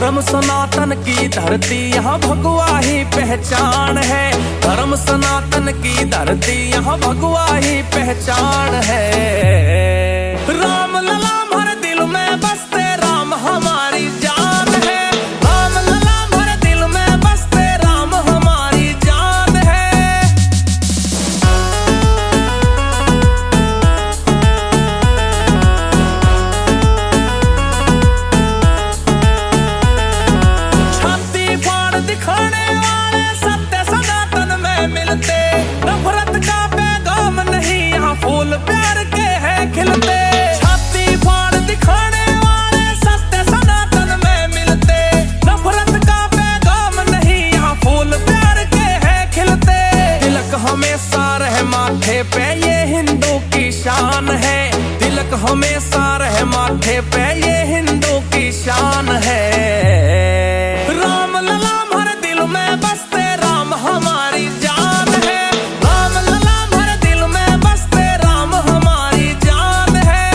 धर्म सनातन की धरती यहाँ भगवा ही पहचान है। धर्म सनातन की धरती यहाँ भगवा ही पहचान है। राम लला हर दिल में बसते राम हमारी जान है। राम लला हर दिल में बसते राम हमारी जान है। छाती फाड़ दिखाने वाले सत्य सनातन में मिलते। नफरत का पैगाम नहीं यहाँ फूल प्यार के हैं खिलते। छाती फाड़ दिखाने वाले सत्य सनातन में मिलते। नफरत का पैगाम नहीं यहाँ फूल प्यार के हैं खिलते। तिलक हमेशा रहे माथे पे ये हिंदू की शान है। तिलक हमेशा रहे माथे पे ये हिंदू की शान है। राम लला हर दिल में बसते राम हमारी जान है। राम लला हर दिल में बसते राम हमारी जान है।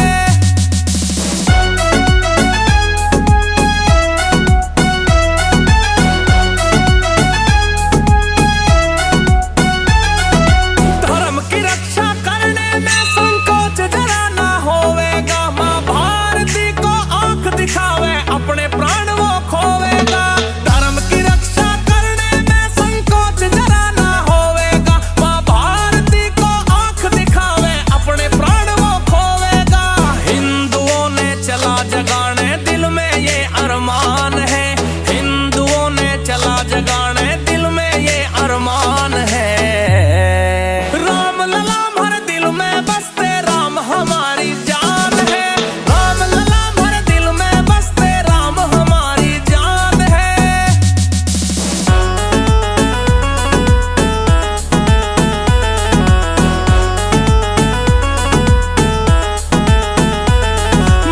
धर्म की रक्षा करने में संकोच जरा ना होवेगा। माँ भारती को आंख दिखावे अपने प्राण वो खोवेगा। धर्म की रक्षा करने में संकोच जरा ना होवेगा। माँ भारती को आंख दिखावे अपने प्राण वो खोवेगा। हिंदुओं ने चला जगाने दिल में ये अरमान है। हिंदुओं ने चला जगाने दिल में ये अरमान है। राम लला हर दिल में बसते राम हमारी जान है। राम लला हर दिल में बसते राम हमारी जान है।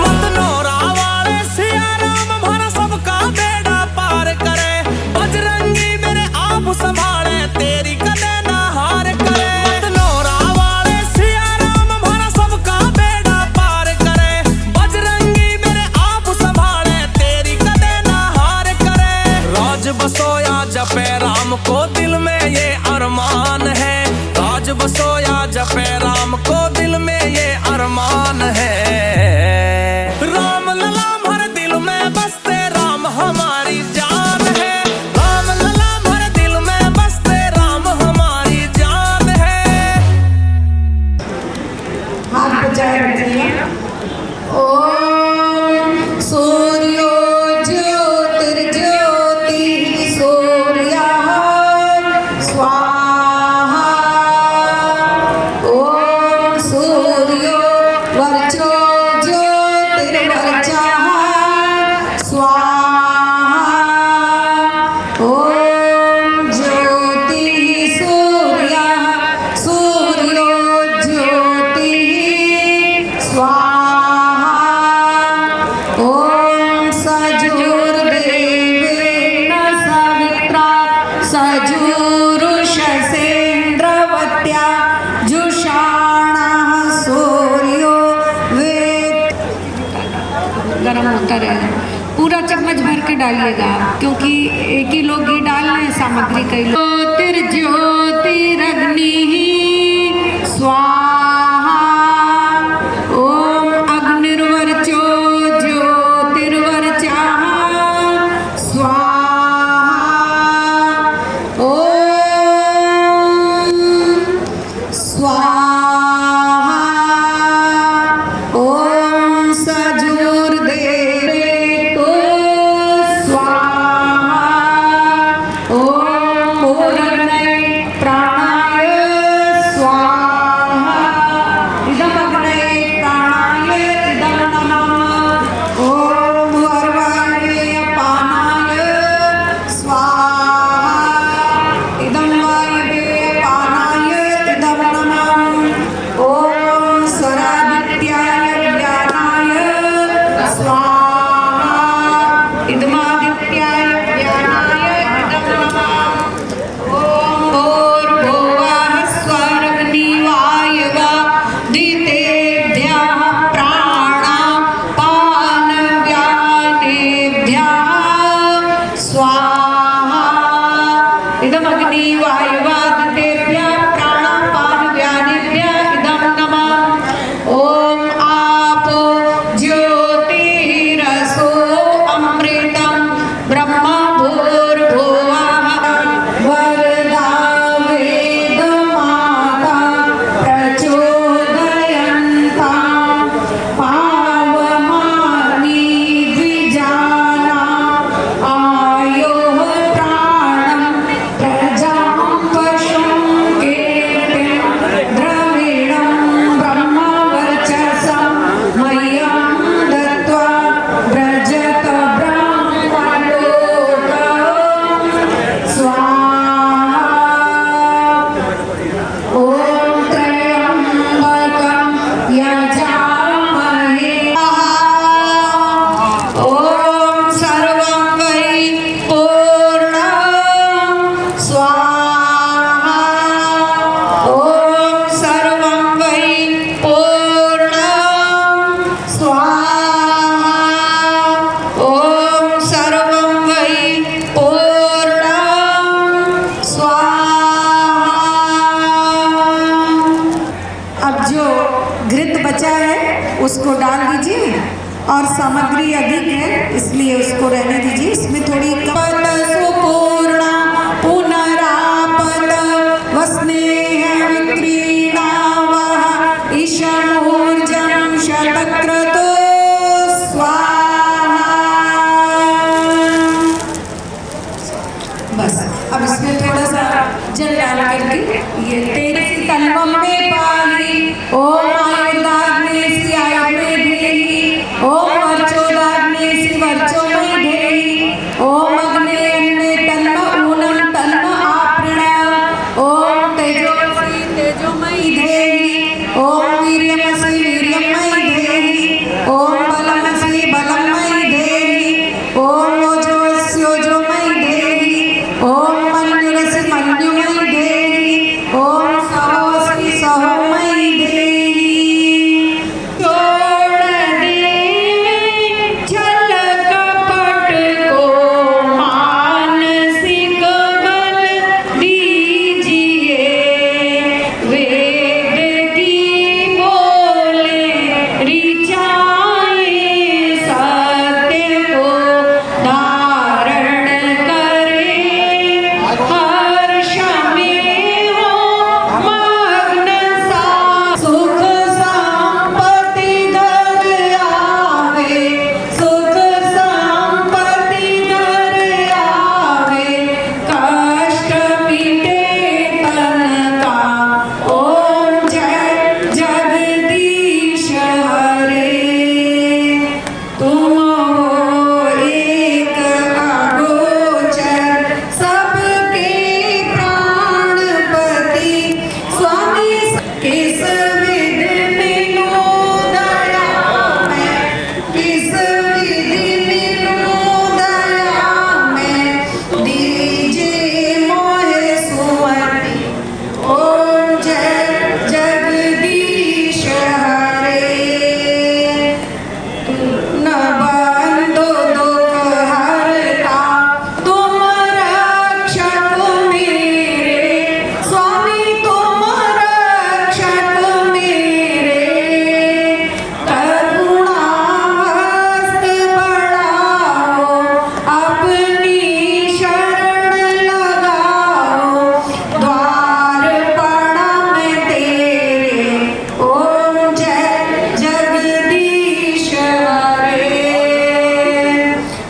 मतनोरा वाले सिया राम भरा सबका बेड़ा पार करे। बजरंगी मेरे आप संभाले तेरी कदे ना हार करे। मतनोरा वाले सिया राम भरा सबका बेड़ा पार करे। बजरंगी मेरे आप संभाले तेरी कदे ना हार करे। राज बसोया जपे राम को दिल में ये अरमान है। राज बसोया जपे राम को दिल में ये अरमान है। राम लला हर दिल में बसते राम हमारी जान है। राम लला हर दिल में बसते राम हमारी जान है। हाथ बचाए रखिए। ओम सूर्यो ज्योतिर्ज्योति सूर्यः स्वाहा। ओम सूर्यो वर्चो ज्योतिर्वर्चः स्वाहा। ओम ज्योतिः सूर्यः सूर्यो ज्योतिः स्वाहा। ओम सजुर्देवेन सवित्रा सजुरुषसेन्द्रवत्या जुषाणः सूर्यो वेद। गरम होता रहेगा। पूरा चम्मच भर के डालिएगा क्योंकि एक ही लोग घी डाल रहे हैं सामग्री कई लोग। ज्योतिरग्निः स्वाहा। ओम अग्निर्वर्चो ज्योतिर्वर्चः स्वाहा। ओम स्वाहा। ओम सजुर्देवेतो स्वाहा। ओम पूर्णय प्राणाय स्वाहा। सामग्री अधिक है, इसलिए उसको रहने दीजिए। इसमें थोड़ी सुपूर्ण पुनरापद वस्नेह विक्रीणा वह ईशमूर्जं शतक्रतो स्वाहा। बस अब इसमें थोड़ा सा जल डाल करके ये तेरे तलवम में पाली ओम आयुर्दाग्ने सी आयुर्मे देहि ओम वर्चोदाग्ने सी वर्चोमयि देहि ओम अग्ने अन्ने तन्म ऊनम तन्म आपृण ओम तेजोमसि तेजोमयि देहि ओम वीर्यमसि वीर्यमयि देहि ओम बलमसि बलमयि देहि ओम ओजोमसि ओजोमयि देहि ओम मन्युरसि मन्युमयि देहि ओम सहोसि सहोमयि देहि। छोड़ देवे छल कपट को मानसिक बल दीजिए वेद की बोले ऋचाएं सत्य को धारण करे हर्ष में हो मग्न सा सुख संपत्ति धर आवे सुख संपत्ति धर आवे कष्ट मिटे तन का ओम जय जगदीश हरे। तुम हो एक अगोचर सबके प्राणपति स्वामी किस विधि मिलो दया में किस विधि मिलो दया में दीजिए मोहे सुमति ओम जय जगदीश हरे। न बंधु दुख हरता तुम रक्षक मेरे स्वामी तुम रक्षक मेरे करुणा हस्त बढ़ाओ अपनी शरण लगाओ द्वार पड़ा मैं तेरे ओम जय जगदीश हरे।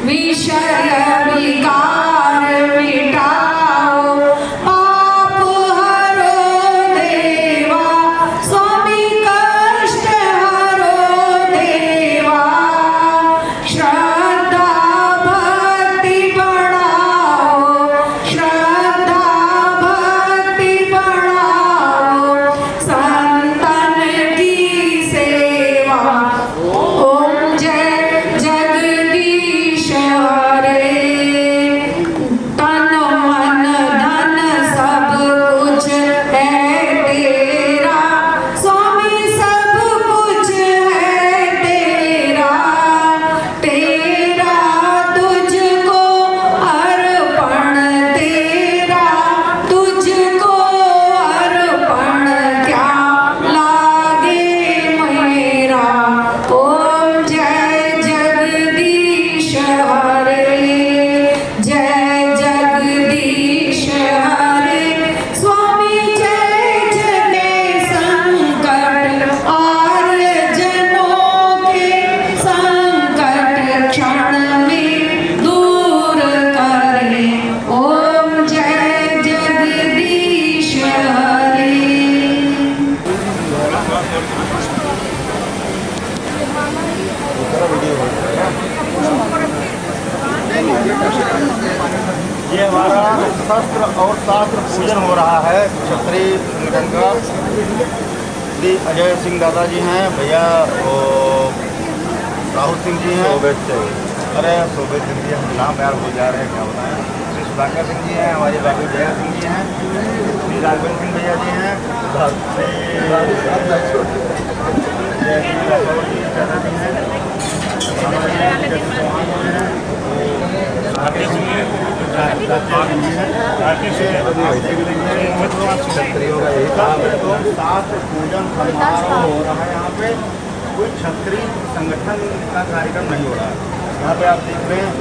विषय विकार मिटाओ पाप हरो देवा स्वामी कष्ट हरो देवा श्रद्धा भक्ति बढ़ाओ श्रद्धा भक्ति बढ़ाओ संतन की सेवा ओम जय जगदीश हरे। तन मन धन सब कुछ है तेरा स्वामी सब कुछ है तेरा तेरा तुझको अर्पण तेरा तुझको अर्पण क्या लागे मेरा ओम जय जगदीश हरे जय जगदीश हरे स्वामी जय जय संकट आर्य जनों के संकट क्षण में दूर करे ओम जय जगदीश हरे। ये हमारा शस्त्र और शास्त्र पूजन हो रहा है। क्षत्रिय संगठन का श्री अजय सिंह दादाजी हैं, भैया राहुल सिंह जी हैं, अरे शोभित सिंह जी, हम नाम यार भूल जा रहे हैं, क्या बताएं। श्री सुधाकर सिंह जी हैं, हमारी बाबू जया सिंह जी हैं, श्री राघवेंद्र सिंह भैया जी हैं, क्षत्रियों का यही काम है। तो शास्त्र पूजन समारोह हो रहा है यहाँ पे। कोई क्षत्रिय संगठन का कार्यक्रम नहीं हो रहा है। यहाँ पे आप देख रहे हैं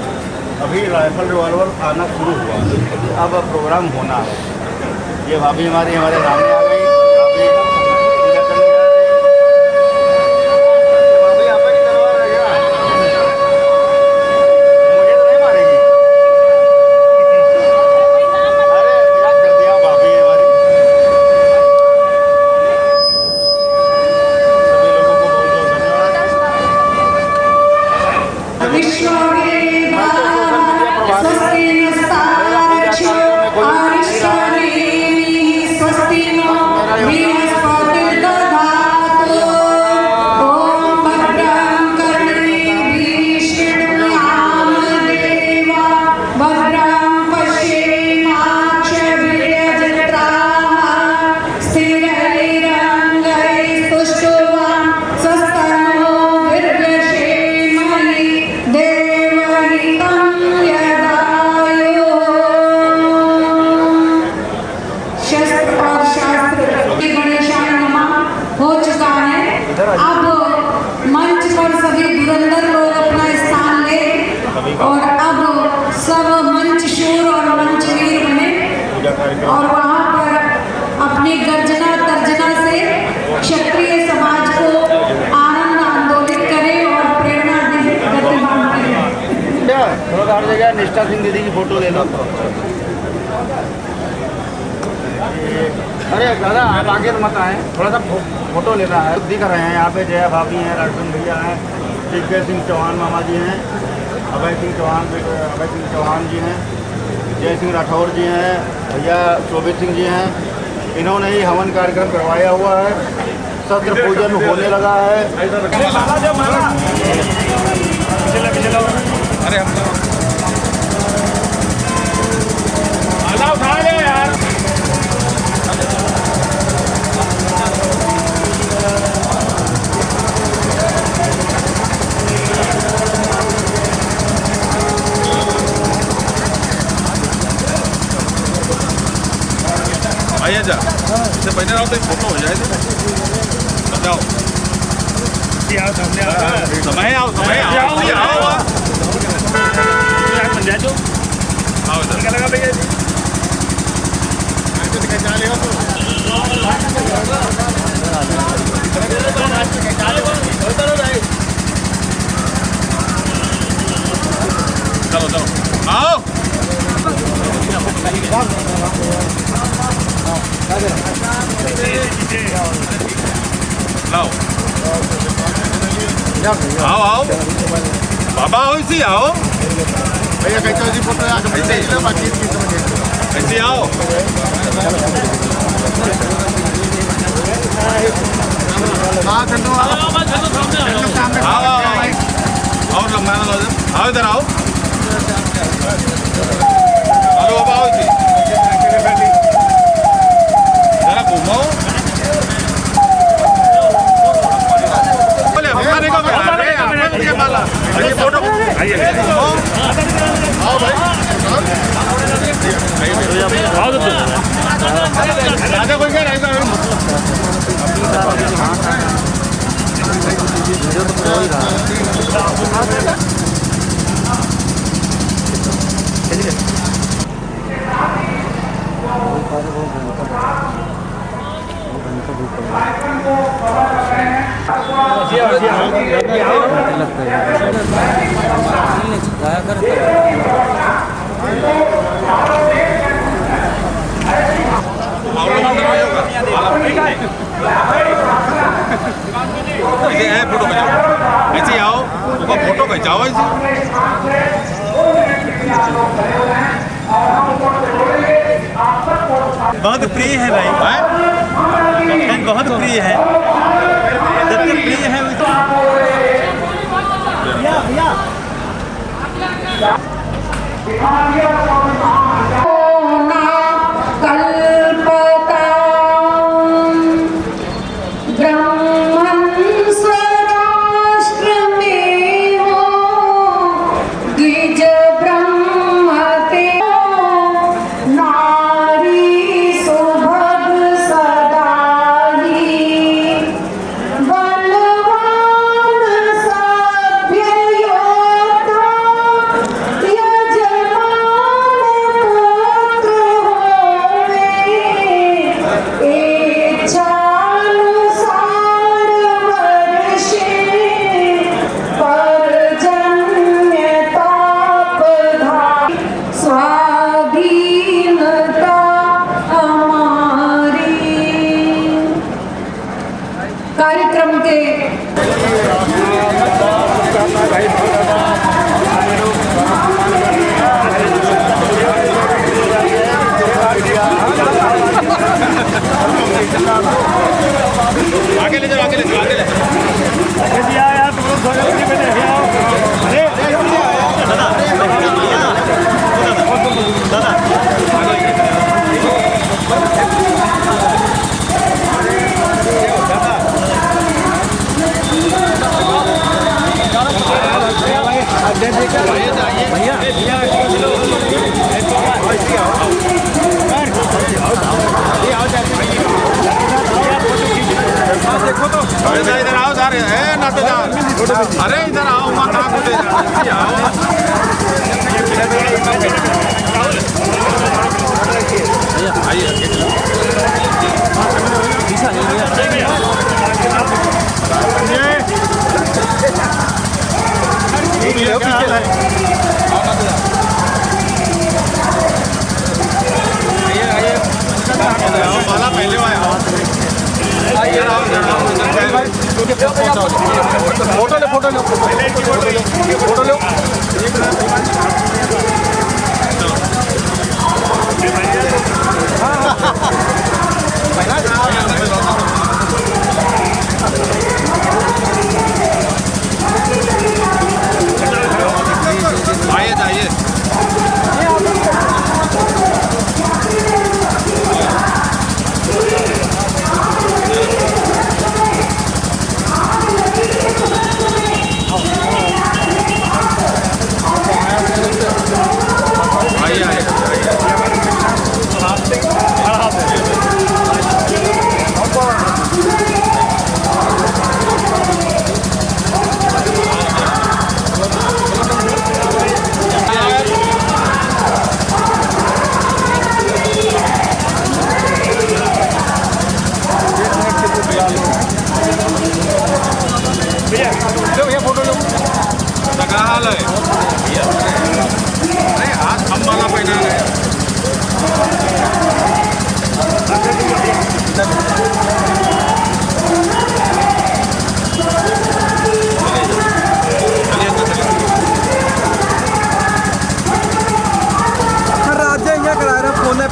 अभी राइफल रिवॉल्वर आना शुरू हुआ, अब प्रोग्राम होना है। ये भाभी हमारे सामने आ गई, भाभी पूजा करने जा रही है। भाभी यहाँ पे की तलवार है क्या? मुझे तो नहीं मारेगी। अरे मजाक कर दिया भाभी हमारी। सभी लोगों को बहुत बहुत धन्यवाद। विश्वदेवा स्वस्ति नस्तारक्षो आरिष्टनेमिः स्वस्ति नो बृहस्पतिर्दधातु। ॐ भद्रं कर्णेभिः शृणुयाम देवा भद्रं पश्येमाक्षभिर्यजत्राः स्थिरैरङ्गैस्तुष्टुवां स्वस्तनो विद्यशेमहि देवहितं यदायुः। शस्त्र और शास्त्र गणेशाय नमः हो चुका है। अब मंच पर सभी धुरंधर लोग अपना स्थान ले और अब सब मंच शूर और मंच वीर बने और वहाँ पर अपनी गर्जना तर्जना से क्षत्रिय समाज को आनंद आंदोलित करें और प्रेरणा दें, गतिमान करें। थोड़ा हर जगह निष्ठा सिंह दीदी की फोटो ले लो। अरे दादा आप आगे तो मत आए, थोड़ा सा फोटो लेना है। दिख रहे हैं यहाँ पे जया भाभी हैं, राजन भैया हैं, दिग्विजय सिंह चौहान मामा जी हैं, अभय सिंह चौहान जी हैं, जय सिंह राठौर जी हैं, भैया शोभित सिंह जी हैं। इन्होंने ही हवन कार्यक्रम करवाया हुआ है। शस्त्र पूजन होने लगा है। अरे हम उठा ले यार। आइए जा, इससे पहले आओ तो एक फोटो हो जाए तो बताओ। सामने आओ, समय आओ, समय आओ, आओ क्या लगा भैया जी? चलो चलो आओ। लाओ आओ आओ बाबा आओ, इसी आओ भैया कैसे जी फोटो ऐसे ऐसे आओ। हाँ चंदू आओ, आओ आओ लंबाना लो, आओ इधर आओ। हेलो बाबा आओ इसी जरा घूमो। फोटो आइए आओ भाई, आओ तो राजा कोई क्या रहेगा। ऐसे फोटो खिंचाओ, ऐसे आओ, फोटो खिंचाओ ऐसे। बहुत प्रिय है भाई, बहुत प्रिय है, प्रिय है बलवान देखो तो अरे इधर आओ सारे है ना तो जाओ। अरे इधर आओ माता को दे माला पहले आया फोटो ले फोटो लो फोटो लो आइए आइए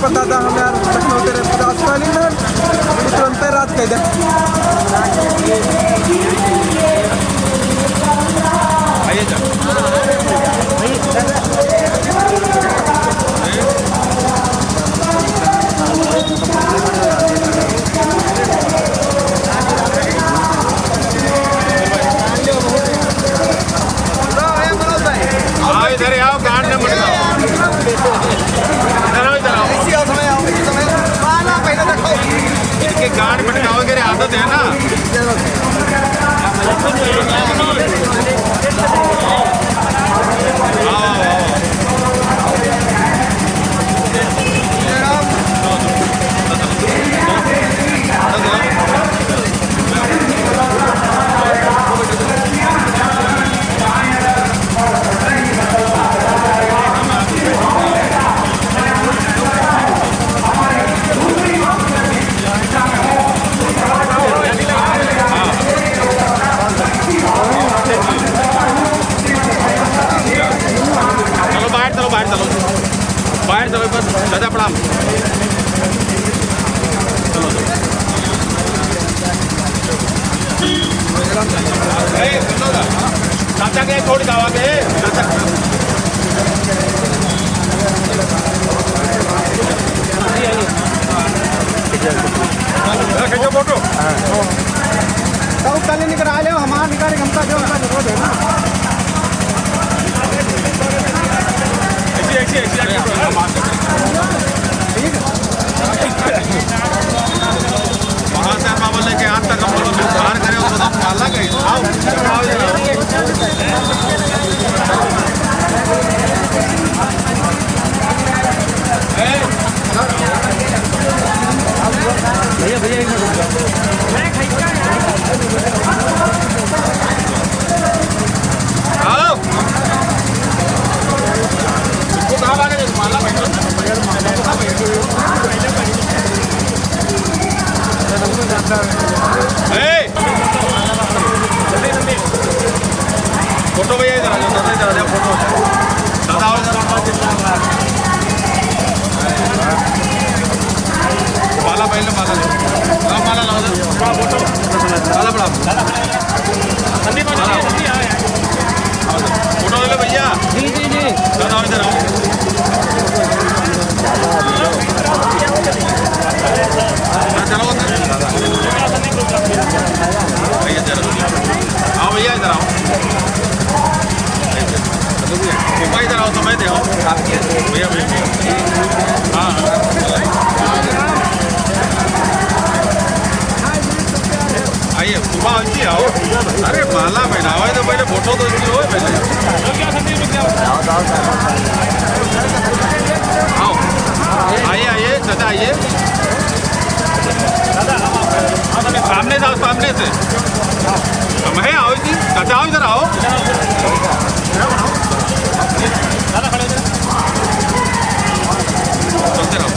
पता था हम यार लखनऊ तेरे 50 वाली में तुरंत रात कह दे आइए जा इधर आओ गार्ड ने मत इनके गार्ड भटकाओ के आदत है ना बाहर चलो बस दादा प्रणाम चलो चाचा के छोड़ गावा के फोटो कल निकल आ लो हमारा निकाल हमका जो है ना वहाँ से बाबा लेके हाथ तक हम लोग बाहर करें उसको माला गई आओ भैया भैया हाँ आइए सुबह अच्छी आओ। अरे माला पहनावा है तो पहले फोटो तो अच्छी हो पहले। आओ आइए आइए चाचा आइए सामने से आओ सामने से हम है आओ जी चाचा आओ इधर आओ। चलते रहो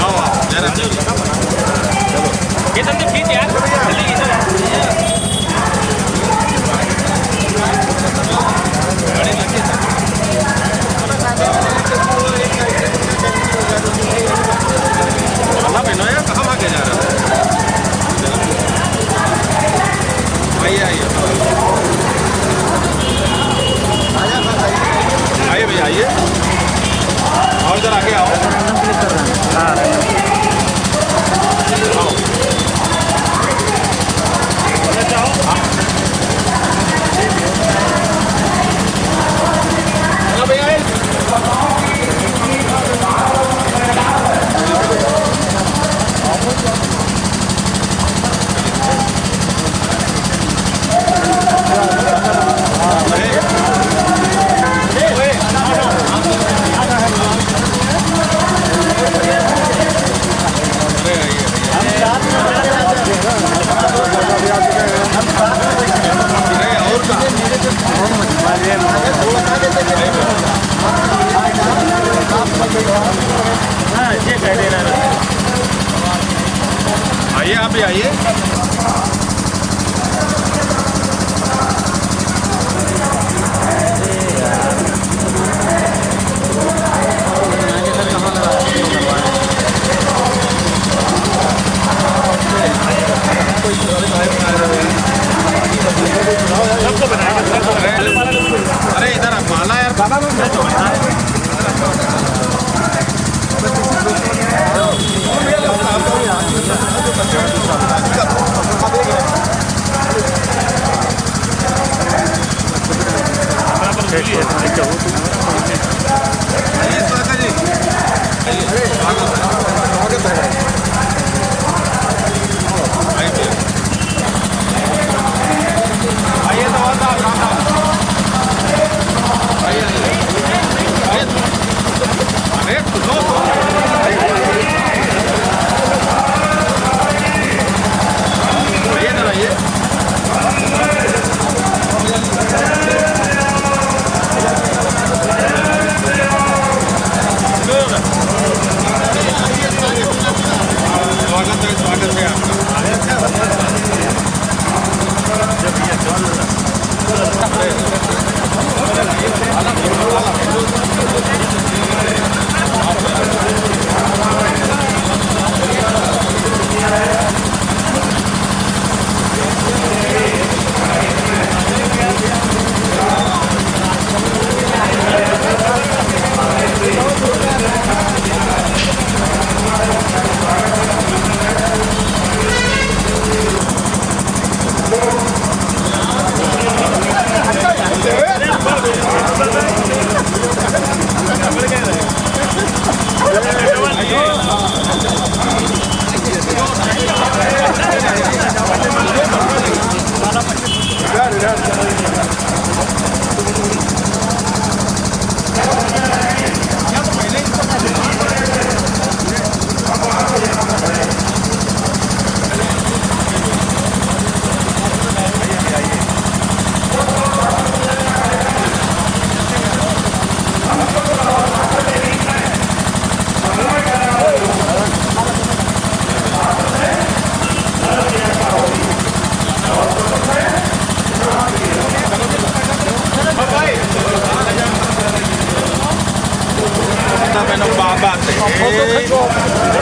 आओ आओ जरा ये तो ठीक यार माला पहनो यार कहाँ भागे जा रहा है। आइए आइए आइए भैया आइए और इधर आगे आओ। आइए आप भी आइए। अरे इधर माला यार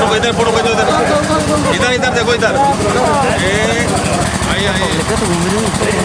स्वागत है फोटो खींचो इधर इधर इधर देखो इधर आइए आइए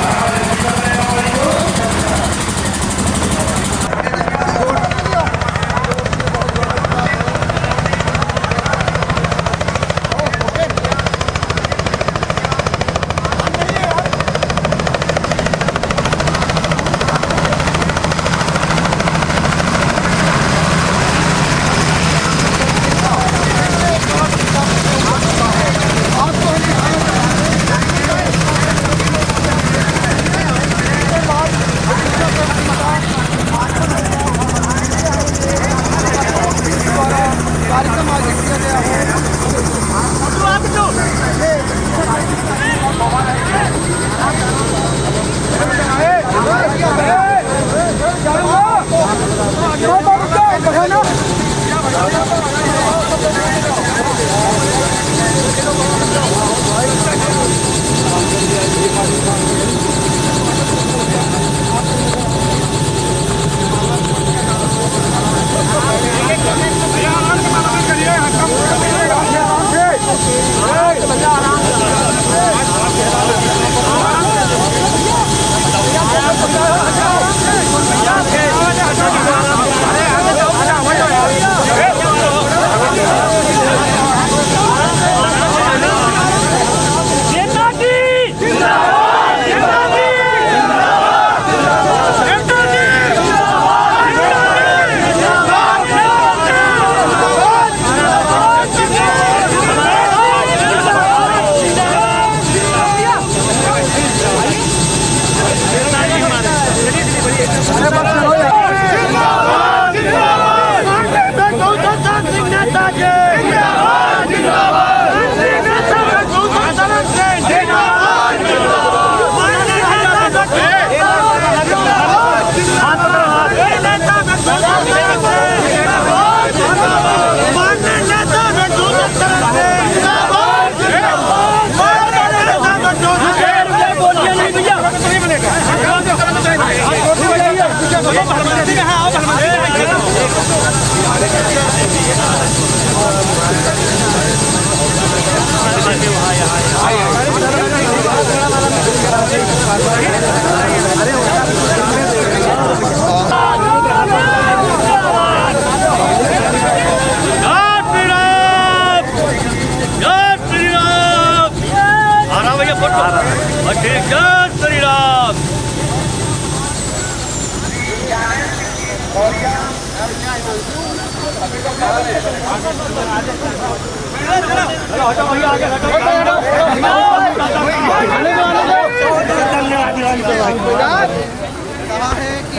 कहा है कि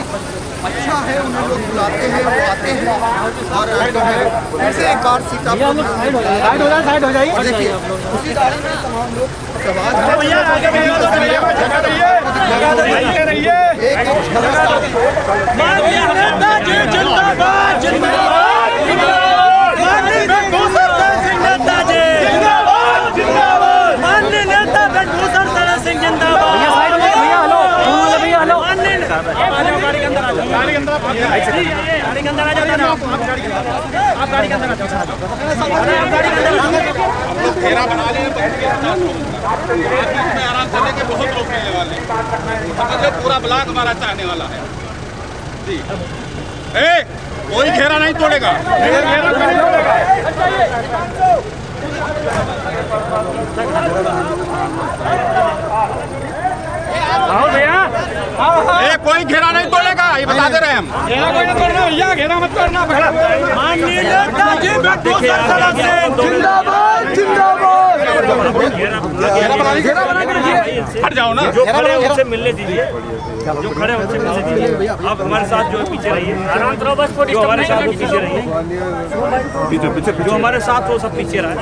अच्छा है, उन्हें लोग बुलाते हैं, वो आते हैं और ऐसे एक बार सीतापुर साइड हो जाइए। देखिए उसी गाड़ी में तमाम लोग सवार हैं। घेरा बना लिए आराम से लेके बहुत लोग मिलने वाले हैं। मतलब पूरा ब्लॉक हमारा चाहने वाला है जी। कोई घेरा नहीं तोड़ेगा। कोई घेरा नहीं तोड़ेगा, ये बता दे रहे हैं हम। घेरा कोई नहीं तोड़ना भैया, घेरा मत तोड़ना। माननीय नेताजी जिंदाबाद जिंदाबाद। घेरा बना के रखिए। हट जाओ ना। जो खड़े हैं उनसे मिलने दीजिए, जो खड़े हैं उनसे मिलने दीजिए। आप हमारे साथ जो पीछे रहिए, जो हमारे साथ वो पीछे रहिए, जो हमारे साथ वो सब पीछे रहे।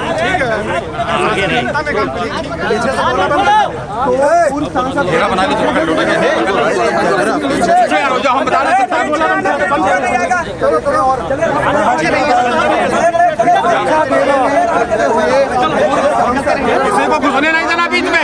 आगे नहीं। घेरा बना लीजिए। हम बता रहे हैं किसी को घुसने नहीं देना बीच में।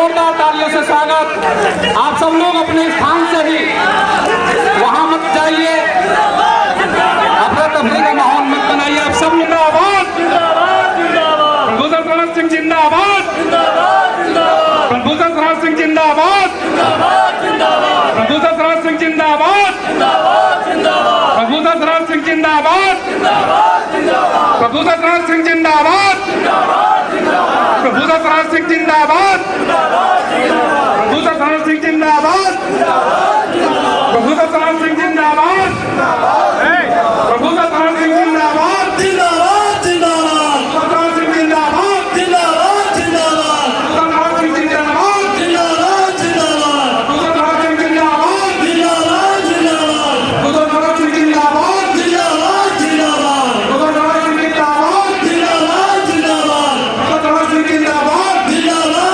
जोरदार तालियों से स्वागत। आप सब लोग अपने स्थान से ही वहां मत जाइए, अफरा तफरी का माहौल मत बनाइए। आप सब जिंदाबाद, प्रभुसर सराज सिंह जिंदाबाद, प्रभुसर सराज सिंह जिंदाबाद, प्रभुसर सराज सिंह जिंदाबाद, प्रभुसर सराज सिंह जिंदाबाद, प्रभुसर सराज सिंह जिंदाबाद, प्रभुसर सराज सिंह जिंदाबाद, प्रभुसर सराज सिंह जिंदाबाद, प्रभुसर सराज सिंह जिंदाबाद, प्रभुसर सराज सिंह जिंदाबाद, जिंदाबाद जिंदाबाद, सराज सिंह जिंदाबाद, जिंदाबाद जिंदाबाद, सराज सिंह जिंदाबाद, जिंदाबाद जिंदाबाद, सराज सिंह जिंदाबाद, जिंदाबाद जिंदाबाद, सराज सिंह जिंदाबाद, जिंदाबाद जिंदाबाद, सराज सिंह जिंदाबाद, जिंदाबाद जिंदाबाद, सराज सिंह जिंदाबाद, जिंदाबाद जिंदाबाद, सराज सिंह जिंदाबाद, जिंदाबाद जिंदाबाद, सराज सिंह जिंदाबाद, जिंदाबाद जिंदाबाद,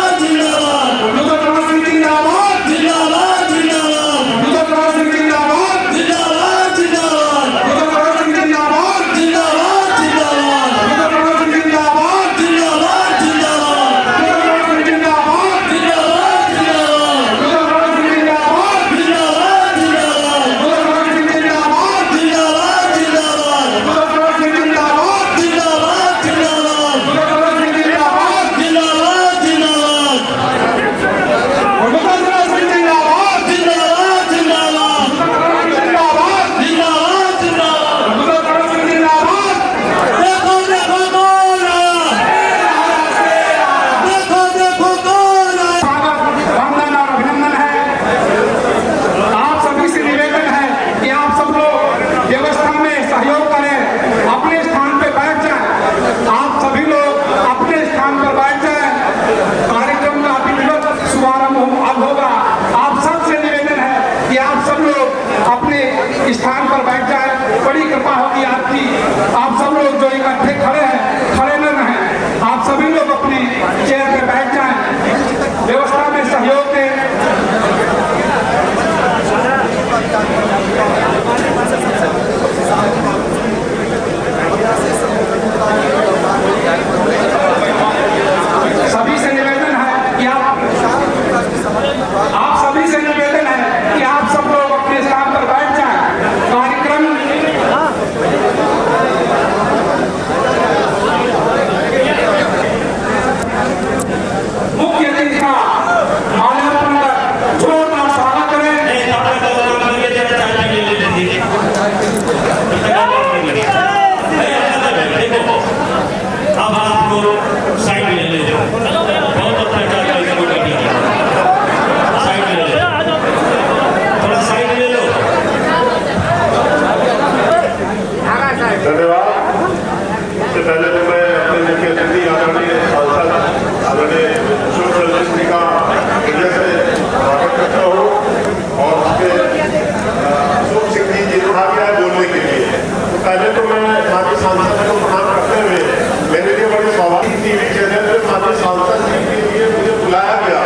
सराज सिंह जिंदाबाद, जिंदाबाद जिंदाबाद, सराज सिंह जिंदाबाद, जिंदाबाद जिंदाबाद, सराज सिंह जिंदाबाद, जिंदाबाद जिंदाबाद, सराज सिंह जिंदाबाद, जिंदाबाद जिंदाबाद, सराज सिंह जिंदाबाद, जिंदाबाद जिंदाबाद, सराज सिंह जिंदाबाद, जिंदाबाद जिंदाबाद, सराज सिंह जिंदाबाद, जिंदाबाद जिंदाबाद, प्रभुसर सिंह जिंदाबाद, जिंदाबाद जिंदाबाद, जिंदाबाद जिंदाबाद जिंदाबाद, प्रभुसर सिंह जिंदाबाद। देखो देखो कौन आया, देखो देखो कौन आया। स्वागत, वंदन और अभिनंदन है। आप सभी से निवेदन है कि आप सब लोग व्यवस्था में सहयोग करें, अपने स्थान पे बैठ जाएं। आप सभी लोग अपने स्थान पर बैठ जाएं। कार्यक्रम का विधिवत शुभारंभ अब होगा। आप सबसे निवेदन है कि आप सब लोग अपने स्थान पर बैठ जाएं। बड़ी कृपा होगी आपकी। आप सब लोग जो इकट्ठे खड़े हैं, खड़े न रहें। आप सभी लोग अपनी चेयर पे बैठ जाएं, व्यवस्था में सहयोग दें। सभी से निवेदन है कि आप सभी से निवेदन है कि आप सब लोग अपने स्थान पर बैठ जाएं। कार्यक्रम मुख्य अतिथि का माल्यार्पण कर जोरदार स्वागत करें। अब आपको साइड ले ले जाओ, बहुत अच्छा चल रहा है कमेटी, साइड ले लो, थोड़ा साइड ले लो। धन्यवाद। सबसे पहले तो मैं अपने मुख्य अतिथि आदरणीय सांसद आदरणीय अशोक चौधरी जी का हृदय से स्वागत करता हूँ और उसके अशोक सिंह जी जिन्होंने किया है बोलने के लिए। तो पहले तो मैं माननीय सांसद को प्रणाम करते हुए मेरे लिए बड़ी स्वाभाविक टीवी चैनल पर माननीय सांसद जी के लिए मुझे बुलाया गया।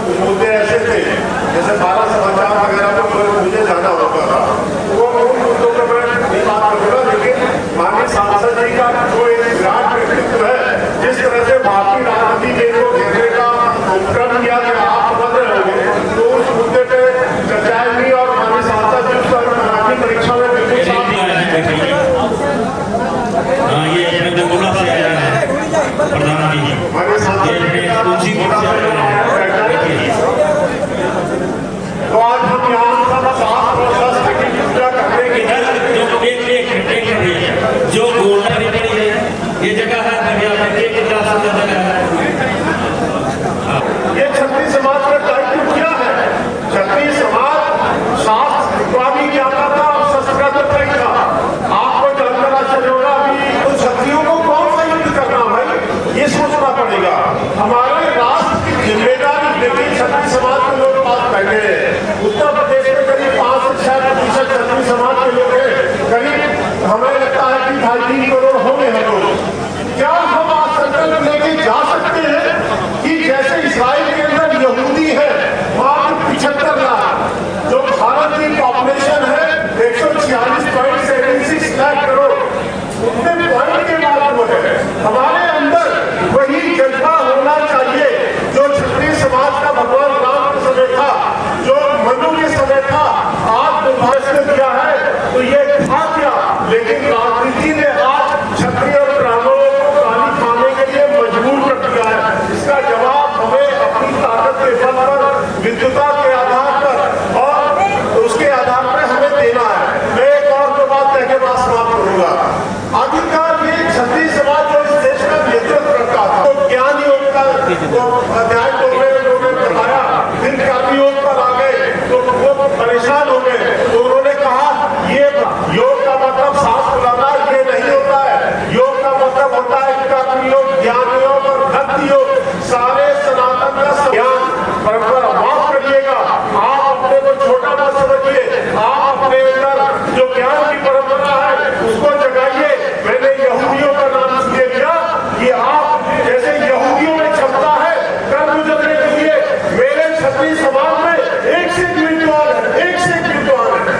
कुछ मुद्दे ऐसे थे जैसे 12 समाचार वगैरह पर मुझे जाना होता था, तो वो मुद्दों पर मैं नहीं बात करूँगा। लेकिन माननीय सांसद जी का जो एक विराट व्यक्तित्व है, जिस तरह से भारतीय राजनीति में को घेरने का उपक्रम किया गया, आप समझ रहे होंगे, तो उस मुद्दे पे चर्चाएं हुई और माननीय सांसद जी उस पर तलाकी परीक्षा में बिल्कुल साफ ये अपने दंगोला से आया है प्रधानमंत्री, माननीय सांसद जी का तो आज हम यहाँ सब साफ प्रोसेस की पूजा करने के इधर जो जो गोल्डन पड़ी है ये जगह है दुनिया में एक जगह है। ये क्षत्रिय समाज का दायित्व क्या है? क्षत्रिय समाज शास्त्र स्वामी क्या था, शस्त्र तय था। आपको जानकर आश्चर्य होगा अभी उन क्षत्रियों को कौन सा युद्ध करना है, ये सोचना पड़ेगा। हमारे राष्ट्र की जिम्मेदारी लेकिन क्षत्रिय समाज के लोग बात बैठे हैं। उत्तर प्रदेश में करीब 5 से 6% क्षत्रिय समाज के लोग हैं। करीब हमें लगता है कि 2.5-3 करोड़ होंगे हम लोग। क्या हम आज संकल्प लेके जा सकते हैं कि जैसे इस्राइल के अंदर यहूदी है मात्र 75 लाख, जो भारत की पॉपुलेशन है 146.76 लाख करोड़, उतने पॉइंट के बाद वो है हमारे अंदर वही जनता होना चाहिए जो क्षत्रिय समाज का तो अध्याय 2 में उन्होंने बताया, फिर कर्म योग पर आ गए तो वो परेशान हो गए। तो उन्होंने कहा ये योग का मतलब सांस फुलाना ये नहीं होता है, योग का मतलब होता है कर्म योग, ज्ञान योग और भक्ति योग। सारे सनातन का ज्ञान परंपरा, माफ करिएगा आप अपने को छोटा मत समझिए, आप अपने अंदर जो ज्ञान की परंपरा है उसको जगाइए। मैंने यहूदियों का नाम इसलिए लिया कि आप जैसे यहूदियों में क्षमता है कर्म करने के लिए, मेरे क्षत्रिय समाज में एक से एक विद्वान है, एक से एक विद्वान है,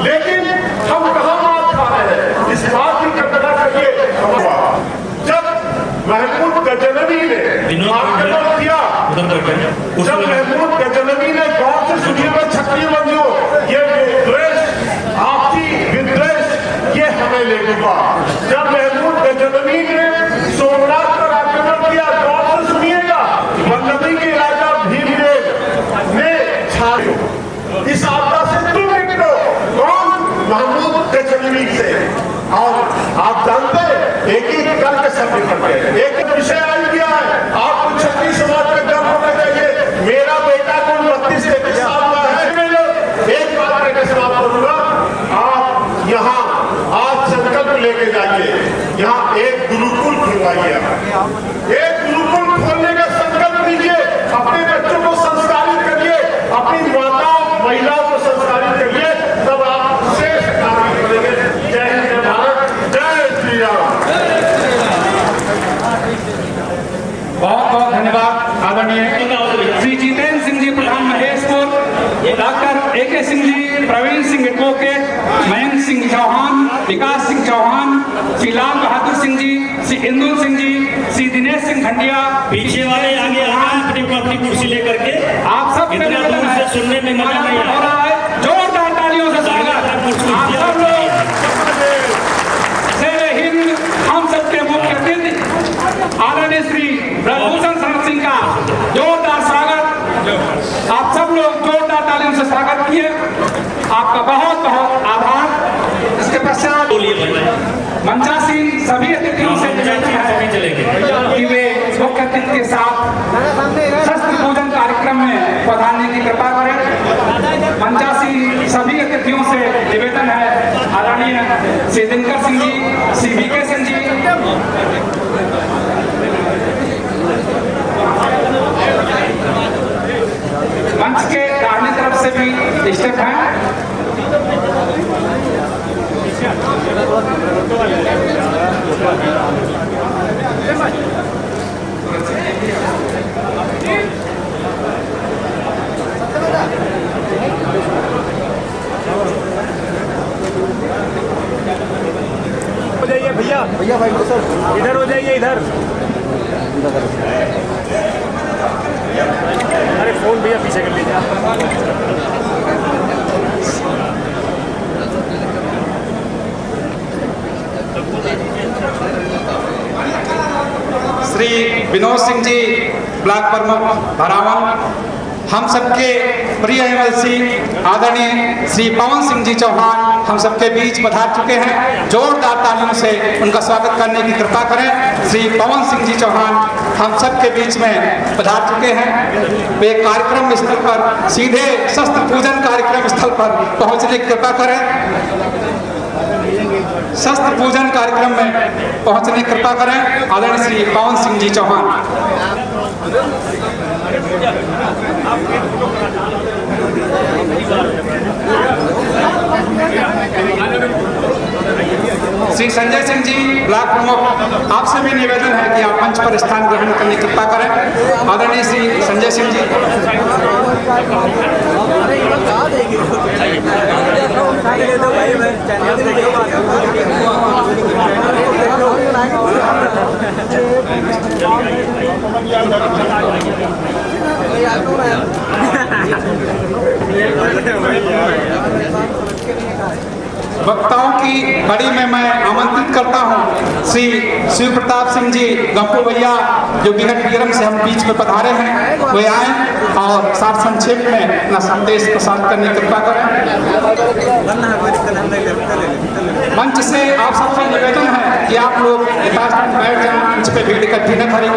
लेकिन हम कहाँ मात खा रहे हैं, इस बात की कल्पना करिए। जब महमूद गजनवी ने आक्रमण किया, जब महमूद गजनवी ने गौर से सुनिएगा क्षत्रिय बंधुओं, ये विद्वेष, आपसी विद्वेष ये हमें ले डूबा। जब महमूद गजनवी ने सोमनाथ पर आक्रमण किया, गौर से सुनिएगा, वल्लभी के राजा भीमदेव ने छाड़ो, इस आपदा से तुम निकलो। कौन? महमूद गजनवी से। और आप जानते हैं एक ही कर्क सब निकल गए, एक विषय आ गया है। आपको क्षत्रिय समाज में गर्व होना चाहिए। मेरा बेटा कुल 32-33 साल का है। एक बात कहकर समाप्त करूंगा, आप यहाँ आज संकल्प लेके जाइए, यहाँ एक गुरुकुल खुलवाइए, एक गुरुकुल खोलने का संकल्प लीजिए। अपने बच्चों को संस्कारित करिए, अपनी माताओं महिलाओं को संस्कारित करिए, तब आप श्रेष्ठ नागरिक बनेंगे। जय हिंद, जय भारत, जय श्री राम। बहुत बहुत धन्यवाद आदरणीय श्री जितेंद्र सिंह जी, प्रधान Maheshpur, doctor AK Singh ji, Praveen Singh advocate, Mayank Singh Chauhan, विकास सिंह चौहान, श्री लाल बहादुर सिंह जी, श्री इंदुल सिंह जी, श्री दिनेश सिंह खंडिया, पीछे वाले आगे अपनी कुर्सी लेकर के आप सब इतना दूर से सुनने में मजा नहीं आ रहा है। जोरदार तालियों से स्वागत। आप सब लोग जय हिंद। हम सबके मुख्य अतिथि आदरणीय श्री ब्रजभूषण शरद सिंह का जोरदार स्वागत। आप सब लोग जोरदार तालियों से स्वागत किए, आपका बहुत बहुत आभार। इसके पश्चात मंचासीन सभी अतिथियों से विनती है कि वे मुख्य अतिथि के साथ शस्त्र पूजन कार्यक्रम में पधारने की कृपा करें। मंचासीन सभी अतिथियों से निवेदन है, आदरणीय श्री दिनकर सिंह जी, श्री VK सिंह जी, मंच के दाहिनी तरफ से भी स्टेप हैं। हो जाइए भैया, भैया भाई सर इधर हो जाइए, इधर। अरे फोन भैया पीछे कर लीजिए। श्री विनोद सिंह जी, ब्लॉक प्रमुख भरावन, हम सबके प्रिय MLC आदरणीय श्री पवन सिंह जी चौहान हम सबके बीच पधार चुके हैं। जोरदार तालियों से उनका स्वागत करने की कृपा करें। श्री पवन सिंह जी चौहान हम सबके बीच में पधार चुके हैं। वे कार्यक्रम स्थल पर सीधे शस्त्र पूजन कार्यक्रम स्थल पर पहुंचने की कृपा करें। शस्त्र पूजन कार्यक्रम में पहुंचने की कृपा करें आदरणीय श्री पवन सिंह जी चौहान। श्री संजय सिंह जी, ब्लॉक प्रमुख, आपसे भी निवेदन है कि आप मंच पर स्थान ग्रहण करने की कृपा करें। आदरणीय श्री संजय सिंह जी। वक्ताओं की कड़ी में मैं आमंत्रित करता हूं श्री शिव प्रताप सिंह जी गप्पू भैया, जो बिहट बिगरम से हम बीच में पधारे हैं, वे आए और साथ संक्षेप में अपना संदेश प्रसाद करने की कृपा करें। मंच से आप सबसे निवेदन है कि आप लोग यथास्थान बैठ जाएं, मंच पे भीड़ इकट्ठी न करें।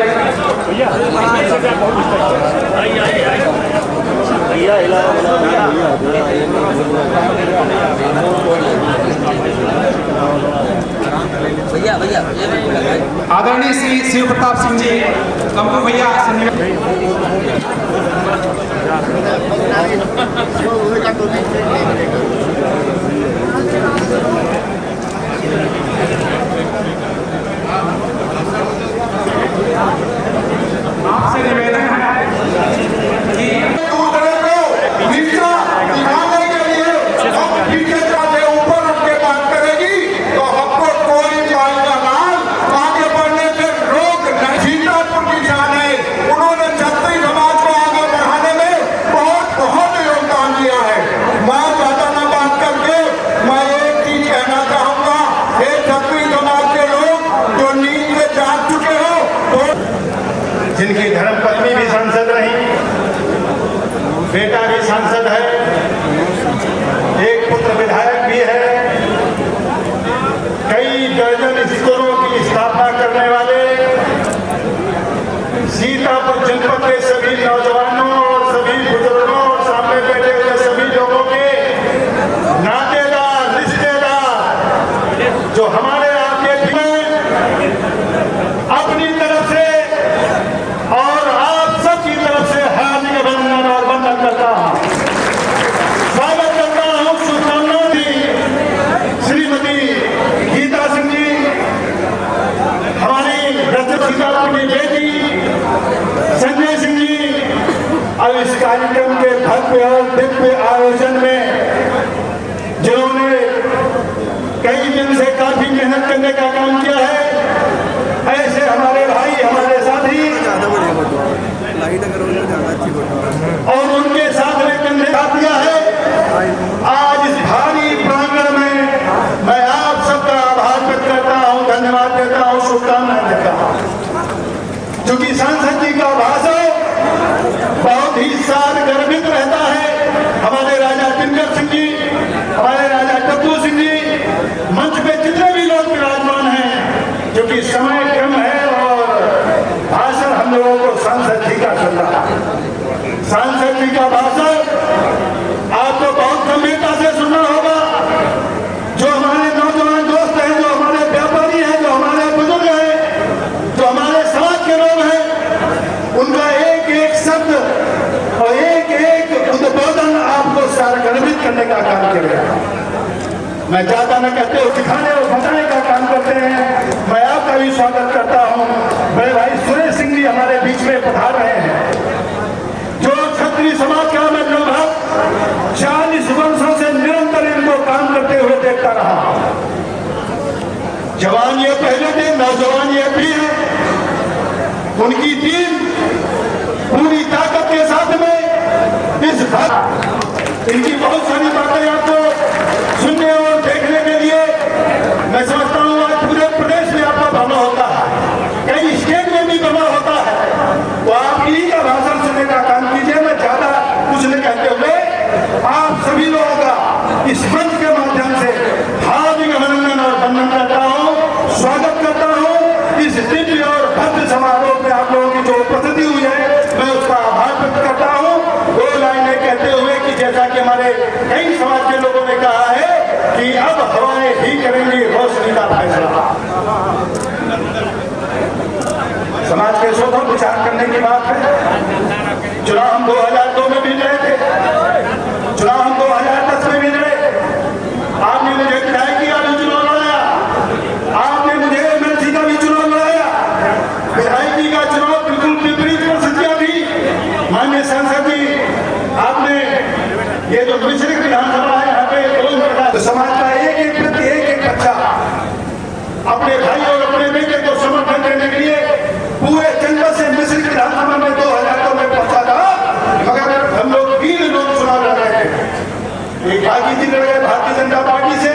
आदरणीय श्री शिव प्रताप सिंह जी गप्पू भैया आपसे निवेदन है कि दूसरे को नीचा दिखाने के लिए हम पीछे जाते ऊपर उठ के बात करेगी तो हमको कोई पाएगा नाल आगे बढ़ने से रोक नहीं। सीतापुर की जान है, उन्होंने क्षत्रिय समाज को आगे बढ़ाने में बहुत योगदान दिया है। मैं ज्यादा न बात करके मैं एक चीज कहना चाहूंगा, हे क्षत्रिय समाज के लोग जो नींद से जाग चुके हो, तो जिनकी धर्मपत्नी भी सांसद रही, बेटा भी सांसद है, एक पुत्र विधायक भी है, कई दर्जन स्कूलों की स्थापना करने वाले, सीतापुर जनपद के सभी नौजवानों और सभी बुजुर्गों और सामने बैठे हुए सभी लोगों के नातेदार, रिश्तेदार जो हमारे आपके अपनी तरफ से और आप सबकी तरफ से हार्दिक अभिनंदन और वंदन करता हूं। स्वागत करता हूं शुभकामना दी श्रीमती गीता सिंह जी, हमारी रत्न सीतापुर की बेटी संजय सिंह जी, और इस कार्यक्रम के भव्य और दिव्य आयोजन में जिन्होंने कई दिन से काफी मेहनत करने का काम किया है, ऐसे हमारे भाई, हमारे साथी और उनके साथ में कंधे साथ दिया है। आज इस भारी प्रांगण में मैं आप सबका आभार व्यक्त करता हूं, धन्यवाद देता हूं, शुभकामनाएं देता हूं। क्योंकि सांसद जी का भाषण बहुत ही सादगर्भित रहता है। हमारे राजा दिनकर सिंह जी, हमारे राजा टप्पू सिंह जी, मंच पे जितने भी लोग विराजमान हैं, क्योंकि समय कम है और भाषण हम लोगों को सांसद जी का चल रहा है। सांसद जी का भाषण आपको बहुत गंभीरता से सुनना होगा। जो हमारे नौजवान दोस्त हैं, जो हमारे व्यापारी हैं, जो हमारे बुजुर्ग हैं, जो हमारे समाज के लोग हैं, उनका एक एक शब्द और एक एक उद्बोधन आपको सारगर्भित करने का काम करेगा। मैं ज्यादा न कहते हो, सिखाने और बताने का काम करते हैं। मैं आपका भी स्वागत करता हूं। मेरे भाई सुरेश सिंह जी हमारे बीच में पधार रहे हैं, जो क्षत्रिय समाज का मैं लगभग 40 वर्षों से निरंतर इनको काम करते हुए देखता रहा। जवान ये पहले थे, नौजवान ये भी है। उनकी टीम पूरी ताकत के साथ में इस बात, इनकी बहुत सारी बातें आपको सुनने और देखने के लिए मैं समझता हूँ आज पूरे प्रदेश में आपका भ्रमण होता है, कई स्टेट में भी भ्रमण होता है। तो आप इन्हीं का भाषण सुनने का काम कीजिए। मैं ज्यादा कुछ नहीं कहते हुए आप सभी लोगों का इस मंच के माध्यम से हार्दिक अभिनंदन और वंदन करता हूँ, स्वागत करता हूँ। इस दिव्य और भव्य समारोह में आप लोगों की जो उपस्थिति हुई है, मैं उसका आभार व्यक्त करता हूँ। 2 लाइनें कहते हुए कि जैसा कि हमारे कई समाज के लोगों ने कहा है कि अब हवाएं ही करेंगी रोशनी का फैसला। समाज के सोचो विचार करने की बात है। चुनाव हम 2002 में भी लड़े थे, चुनाव हम 2010 में भी लड़े। आपने मुझे विधायकी का भी चुनाव लड़ाया, आपने मुझे एमएलसी का भी चुनाव लड़ाया। विधायकी का चुनाव बिल्कुल विपरीत परिस्थितियां थी। माननीय सांसद जी, आपने ये जो मिश्रित विधानसभा है, यहाँ पे तो समाज का एक बच्चा अपने भाई और अपने बेटे को समर्थन देने के लिए पूरे जनपद से मिश्रित विधानसभा में 2002 में पहुंचा था। मगर हम लोग 3 लोग चुनाव लड़ रहे थे। एक भागी जी लड़ गए भारतीय जनता पार्टी से,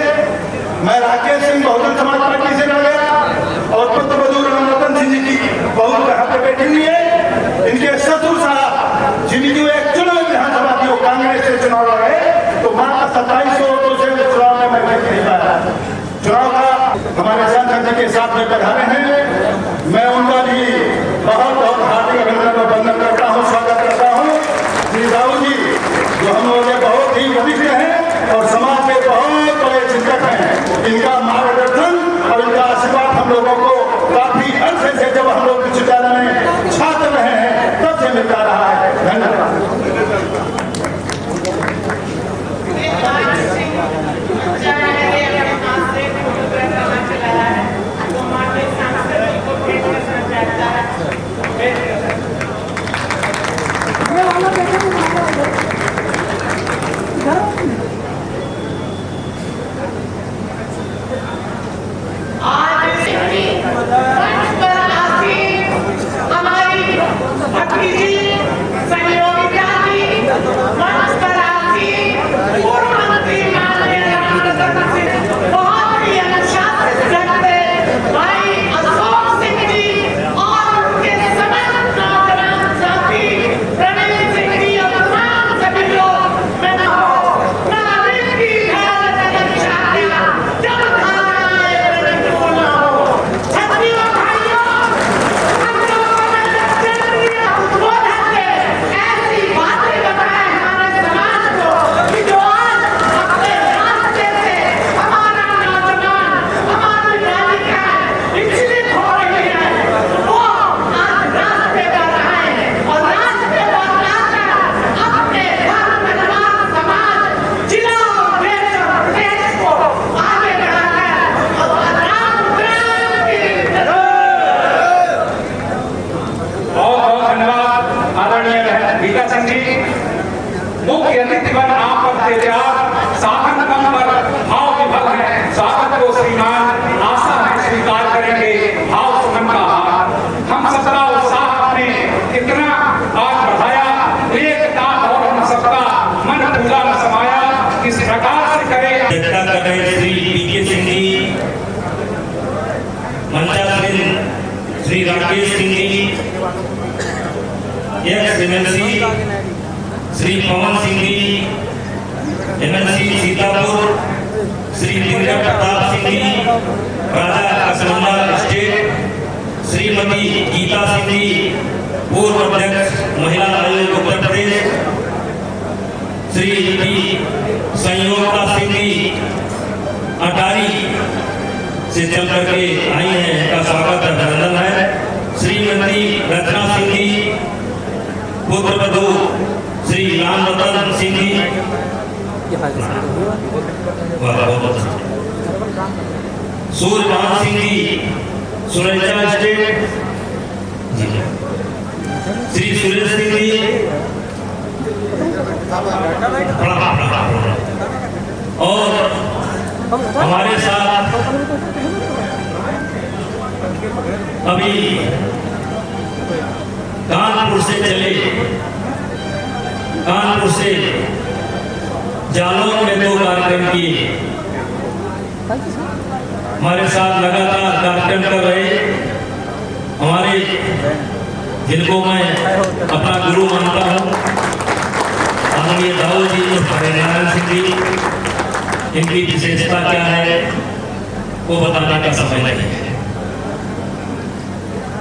मिलता रहा है। धन्यवाद। मुख्य अतिथिगण आप पर तेजाब साधन कम पर भाव विभल है, स्वागत को श्रीमान आशा है स्वीकार करेंगे भाव सुमन का हार। हम सबका उत्साह अपने इतना आज बढ़ाया, एक दात और हम सबका मन पूरा न समाया, किस प्रकार से करें चर्चा कर रहे श्री पीके सिंह जी, मंचासीन श्री राकेश सिंह जी, एक्स-एमएलसी श्री पवन सिंह जी, एमएलसी सीतापुर श्री दिनकर प्रताप सिंह जी, राजा कसमंदा स्टेट श्रीमती गीता सिंह जी, पूर्व अध्यक्ष महिला आयोग उत्तर प्रदेश श्रीमती संयोगता सिंह जी अटारी से चल करके आई हैं, का स्वागत अभिनंदन है। श्रीमती रचना सिंह जी, पुत्र वधू श्री राम रतन सिंह जी, सूर्यभान सिंह जी सुरेचा स्टेट, श्री सुरेश सिंह जी, और हमारे साथ अभी कानपुर से चले, कानपुर से जालौन में 2 कार्यक्रम किए, हमारे साथ लगातार कार्यक्रम कर रहे हमारे, जिनको मैं अपना गुरु मानता हूँ, आदरणीय दाऊद जी और नारायण सिंह जी, इनकी विशेषता क्या है वो बताने का समय नहीं है।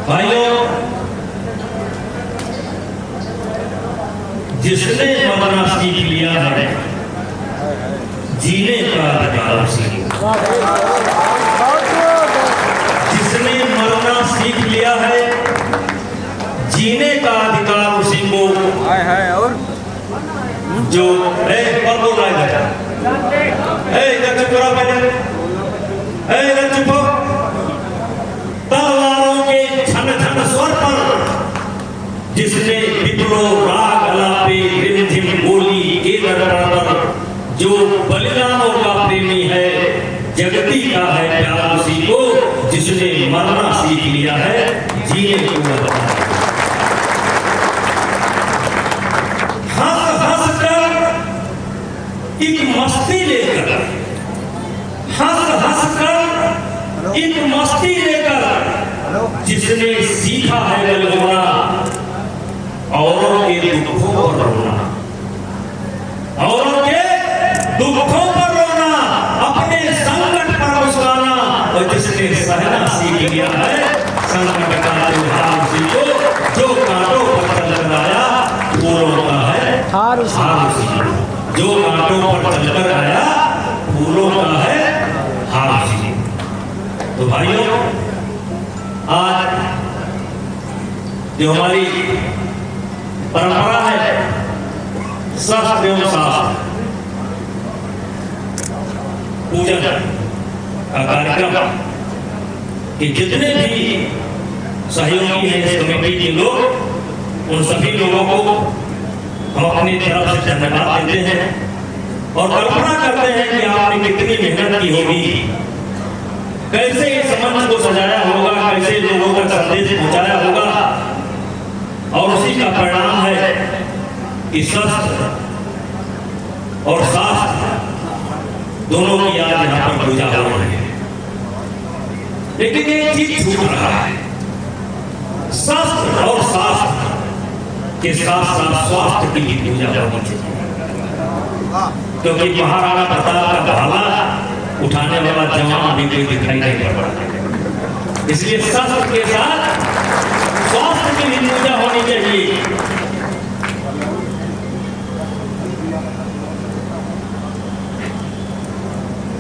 भाइयों, जिसने मरना सीख लिया है, जीने का अधिकार उसी को। जिसने मरना सीख लिया है, जीने का अधिकार उसी को। और जो पर बोल रहा है, इधर चुप रहो पहले, इधर चुप हो। तलवारों के छन छन स्वर पर जिसने विप्रो राग अलापे रिमझिम बोली के दरबार पर, जो बलिदानों का प्रेमी है, जगती का है प्यार उसी को। जिसने मरना सीख लिया है, जीने को बताया। हंस हंस कर एक मस्ती लेकर, हंस हंस कर एक मस्ती लेकर, जिसने सीखा है बलगोना, औरों के दुखों पर रोना, औरों के दुखों पर रोना, अपने संकट पर मुस्कुराना। और जिसने सहना सीख लिया है, संकट का त्योहार उसी को। जो कांटों पर चल कर आया, फूलों का है हार उसी को। जो कांटों पर चल कर आया, फूलों का है हार उसी को। तो भाइयों, आज जो हमारी परंपरा है शस्त्र एवं शास्त्र पूजन का कार्यक्रम कि जितने भी सहयोगी हैं इस कमेटी के लोग, उन सभी लोगों को हम अपनी तरफ से धन्यवाद देते हैं और कल्पना करते हैं कि आपने कितनी मेहनत की होगी, कैसे इस मंच को सजाया होगा, कैसे लोगों तक संदेश पहुंचाया होगा, और उसी का परिणाम है कि शस्त्र और शास्त्र दोनों की आज यहाँ पर पूजा हो रही है। लेकिन एक चीज छूट रहा है, शस्त्र और शास्त्र के साथ साथ स्वास्थ्य की भी पूजा होनी चाहिए, क्योंकि महाराणा प्रताप का भाला उठाने वाला जवान भी कोई दिखाई नहीं पड़ा। इसलिए शस्त्र के साथ स्वास्थ्य की भी पूजा होनी चाहिए।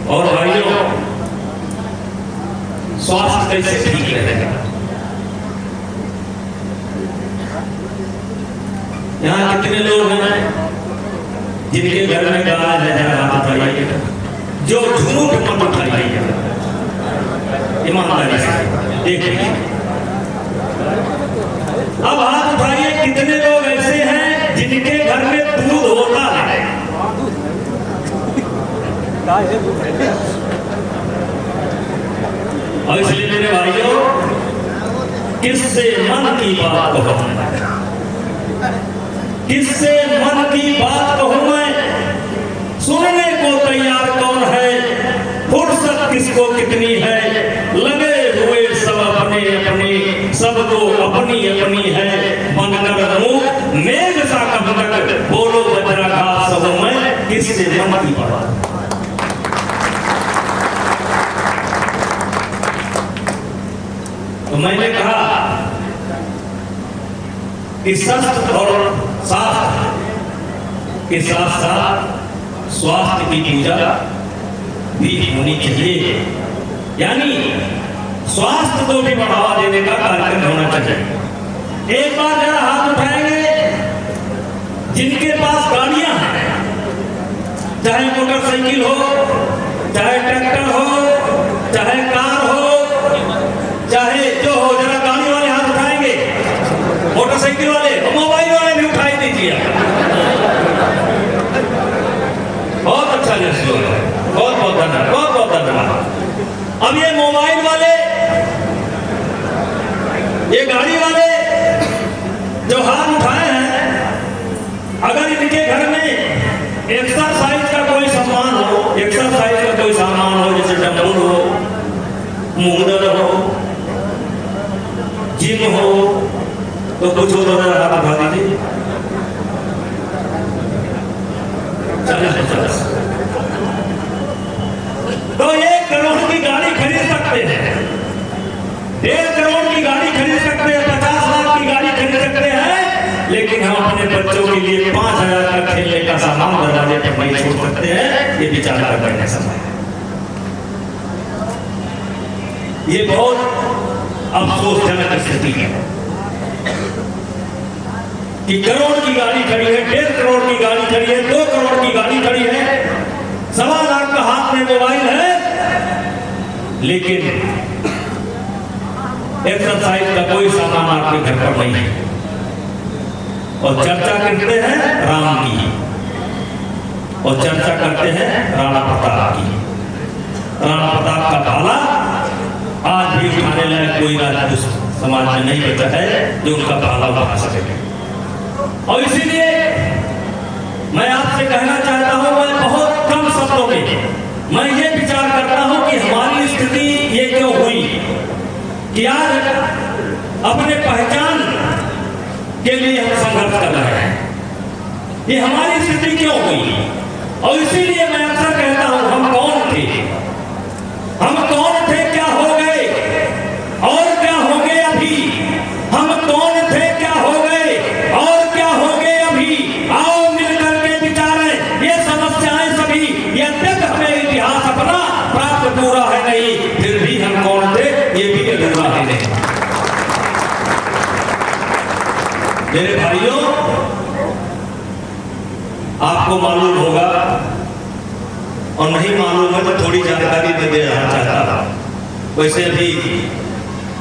और भाइयों, स्वास्थ्य कैसे ठीक रहेगा? यहाँ कितने लोग हैं जिनके घर में गाय है? जरा हाथ उठाइए, जो झूठ मत उठाइए, ईमानदारी से देखिए। अब हाथ उठाइए, कितने लोग ऐसे हैं जिनके घर में दूध होता है? और इसलिए मेरे भाइयों, किससे मन की बात कहूं मैं, किससे मन की बात कहूं मैं, सुनने को तैयार कौन है, फुर्सत किसको कितनी है, लगे हुए सब अपने अपने, सबको अपनी अपनी है, बनकर मुंह मेघ सा कब तक, बोलो वज्राघात सब मैं, किससे मन की बात। तो मैंने कहा कि शस्त्र और शास्त्र के साथ साथ स्वास्थ्य की पूजा भी होनी चाहिए, यानी स्वास्थ्य को भी बढ़ावा देने का कार्यक्रम होना चाहिए। एक बार जरा हाथ उठाएंगे जिनके पास गाड़ियां हैं, चाहे मोटरसाइकिल हो, चाहे ट्रैक्टर हो, चाहे कार हो, चाहे जो हो, जरा गाड़ी वाले हाथ उठाएंगे, मोटरसाइकिल वाले, मोबाइल वाले भी उठाई दीजिए। बहुत अच्छा जैसे बहुत बहुत धन्यवाद, बहुत बहुत धन्यवाद। अब ये मोबाइल वाले, ये गाड़ी वाले जो हाथ उठाए हैं, अगर इनके घर में एक्सरसाइज का कोई सामान हो, एक्सरसाइज का कोई सामान हो, जैसे डंबल हो, मुंगदर हो, जिम हो, तो कुछ हो तो हाथ उठा दीजिए। 40-50 तो 1 करोड़ की गाड़ी खरीद सकते हैं, 1.5 करोड़ की गाड़ी खरीद सकते हैं, 50 लाख की गाड़ी खरीद सकते हैं, लेकिन हम अपने बच्चों के लिए 5,000 का खेलने का सामान दरवाजे पर नहीं छोड़ सकते हैं। ये विचार करने का समय है। ये बहुत अफसोसजनक स्थिति है कि करोड़ की गाड़ी खड़ी है, 1.5 करोड़ की गाड़ी खड़ी है, 2 करोड़ की गाड़ी खड़ी है, 1.25 लाख का हाथ में मोबाइल है, लेकिन एक्सरसाइज का कोई सामान आपके घर पर नहीं है। और चर्चा करते हैं राम की, और चर्चा करते हैं राणा प्रताप की। राणा प्रताप का भाला आज भी उठाने लायक कोई राजपूत समाज में नहीं बचा है जो उनका भाला उठा सके। और इसीलिए मैं आपसे कहना चाहता हूं, मैं बहुत कम शब्दों में मैं ये विचार करता हूं कि हमारी स्थिति ये क्यों हुई कि आज अपने पहचान के लिए हम संघर्ष कर रहे हैं। ये हमारी स्थिति क्यों हुई? और इसीलिए मैं अक्सर कहता हूं, हम कौन थे, हम कौन थे, क्या हो गए और क्या होंगे अभी, हम कौन थे, क्या हो गए और क्या होंगे अभी। आओ मिलकर के विचारें ये समस्याएं सभी, यद्यपि हमें इतिहास अपना प्राप्त पूरा है नहीं, फिर भी हम कौन थे ये भी अधूरा है नहीं। मेरे भाइयों, आपको मालूम होगा और नहीं मालूम है तो थोड़ी जानकारी दे देना चाहता। वैसे अभी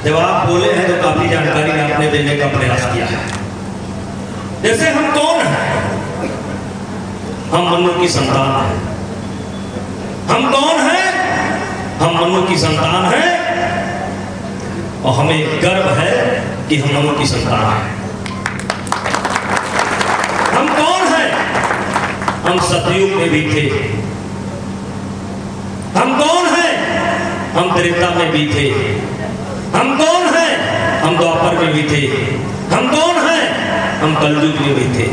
जब आप बोले हैं तो काफी जानकारी आपने देने का प्रयास किया है। जैसे हम कौन हैं? हम मनु की संतान हैं। हम कौन हैं? हम मनु की संतान हैं और हमें गर्व है कि हम मनु की संतान हैं। हम कौन हैं? हम सतयुग में भी थे। हम कौन हैं? हम त्रेता में भी थे। हम कौन हैं? हम द्वापर में भी थे। हम कौन हैं? हम कलयुग में भी थे।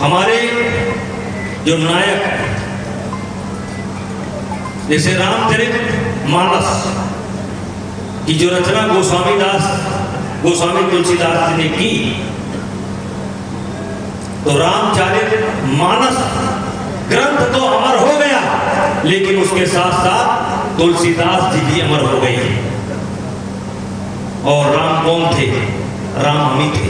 हमारे जो नायक जैसे रामचरित मानस की जो रचना गोस्वामी तुलसीदास जी ने की, तो रामचरित मानस ग्रंथ तो अमर हो गया, लेकिन उसके साथ साथ तुलसीदास जी भी अमर हो गए। और राम कौन थे? राम हम ही थे।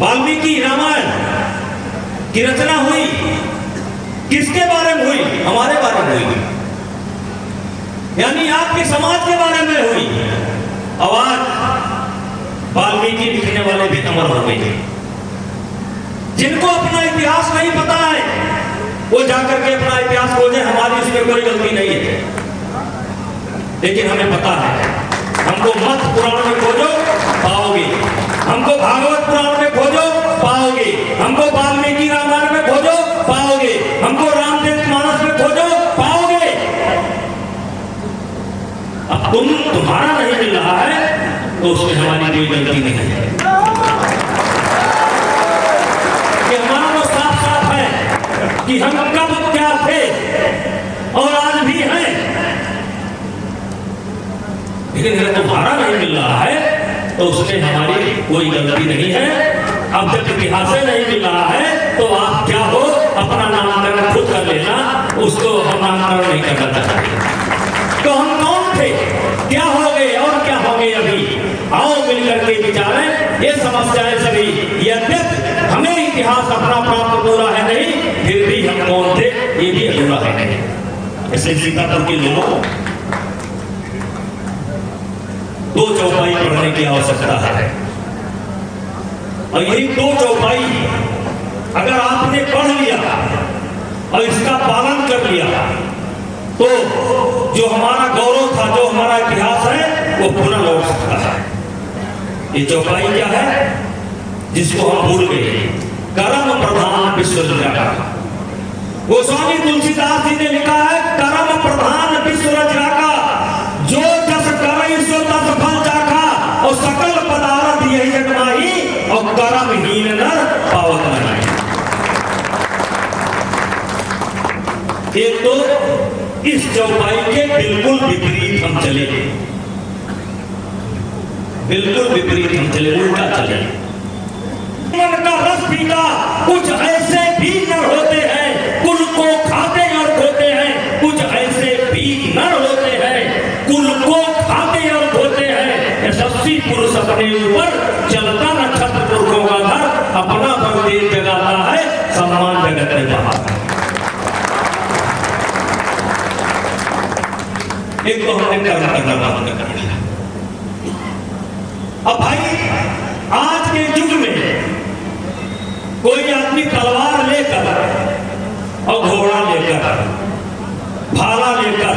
वाल्मीकि रामायण की रचना हुई, किसके बारे में हुई? हमारे बारे में हुई, यानी आपके समाज के बारे में हुई। अब आज वाल्मीकि लिखने वाले भी अमर हो गए। जिनको अपना इतिहास नहीं पता है वो जाकर के अपना इतिहास खोजे, हमारी उसमें कोई गलती नहीं है। लेकिन हमें पता है, हमको मत्स्य पुराण में खोजो पाओगे, हमको भागवत पुराण में खोजो पाओगे, हमको वाल्मीकि रामायण में खोजो पाओगे, हमको रामचरित मानस में खोजो पाओगे। अब तुम्हारा नहीं मिल रहा है तो उसमें हमारी कोई गलती नहीं है। कि हमारा तो साफ साफ है कि हम कब क्या थे और आज भी हैं, लेकिन अगर तुम्हारा नहीं मिल रहा है तो उसमें हमारी कोई गलती नहीं है। अब जब इतिहास नहीं मिल रहा है तो आप क्या हो, अपना नामकरण खुद कर लेना, उसको हम नामकरण नहीं करना चाहते। तो हम कौन थे, क्या हो गए और क्या होंगे अभी? आओ मिलकर के विचारें ये समस्याएं सभी। यद्यपि हमें इतिहास अपना प्राप्त पूरा है नहीं, फिर भी हम कौन थे ये भी अधूरा है। ऐसे सीतापुर के लोगों दो चौपाई पढ़ने की आवश्यकता है, और यही दो चौपाई अगर आपने पढ़ लिया और इसका पालन कर लिया तो जो हमारा गौरव था, जो हमारा इतिहास है, वो पुनः लौट सकता है। ये चौपाई क्या है जिसको हम भूल गए? कर्म प्रधान विश्व रचना। गोस्वामी तुलसीदास जी ने लिखा है, कर्म प्रधान विश्व रचना का, जो जस करई सो तस फल चाखा, और सकल पदार्थ यही जगमाही, और कर्महीन नर पावत नहीं। एक तो इस चौपाई के बिल्कुल विपरीत हम चले, बिल्कुल विपरीत हम चले, उल्टा चले। जीवन का रस पीता कुछ ऐसे भी नर होते हैं, कुल को खाते और खोते हैं। कुछ ऐसे भी नर होते हैं, कुल को खाते और खोते हैं। यशस्वी पुरुष अपने ऊपर चलता नक्षत्र पुरखों का घर, अपना बलदेव जगाता है, सम्मान जगत में बहाता है। एक तो हमने कर्म करना बंद कर दिया। अब भाई आज के युग में कोई आदमी तलवार लेकर और घोड़ा लेकर, भाला लेकर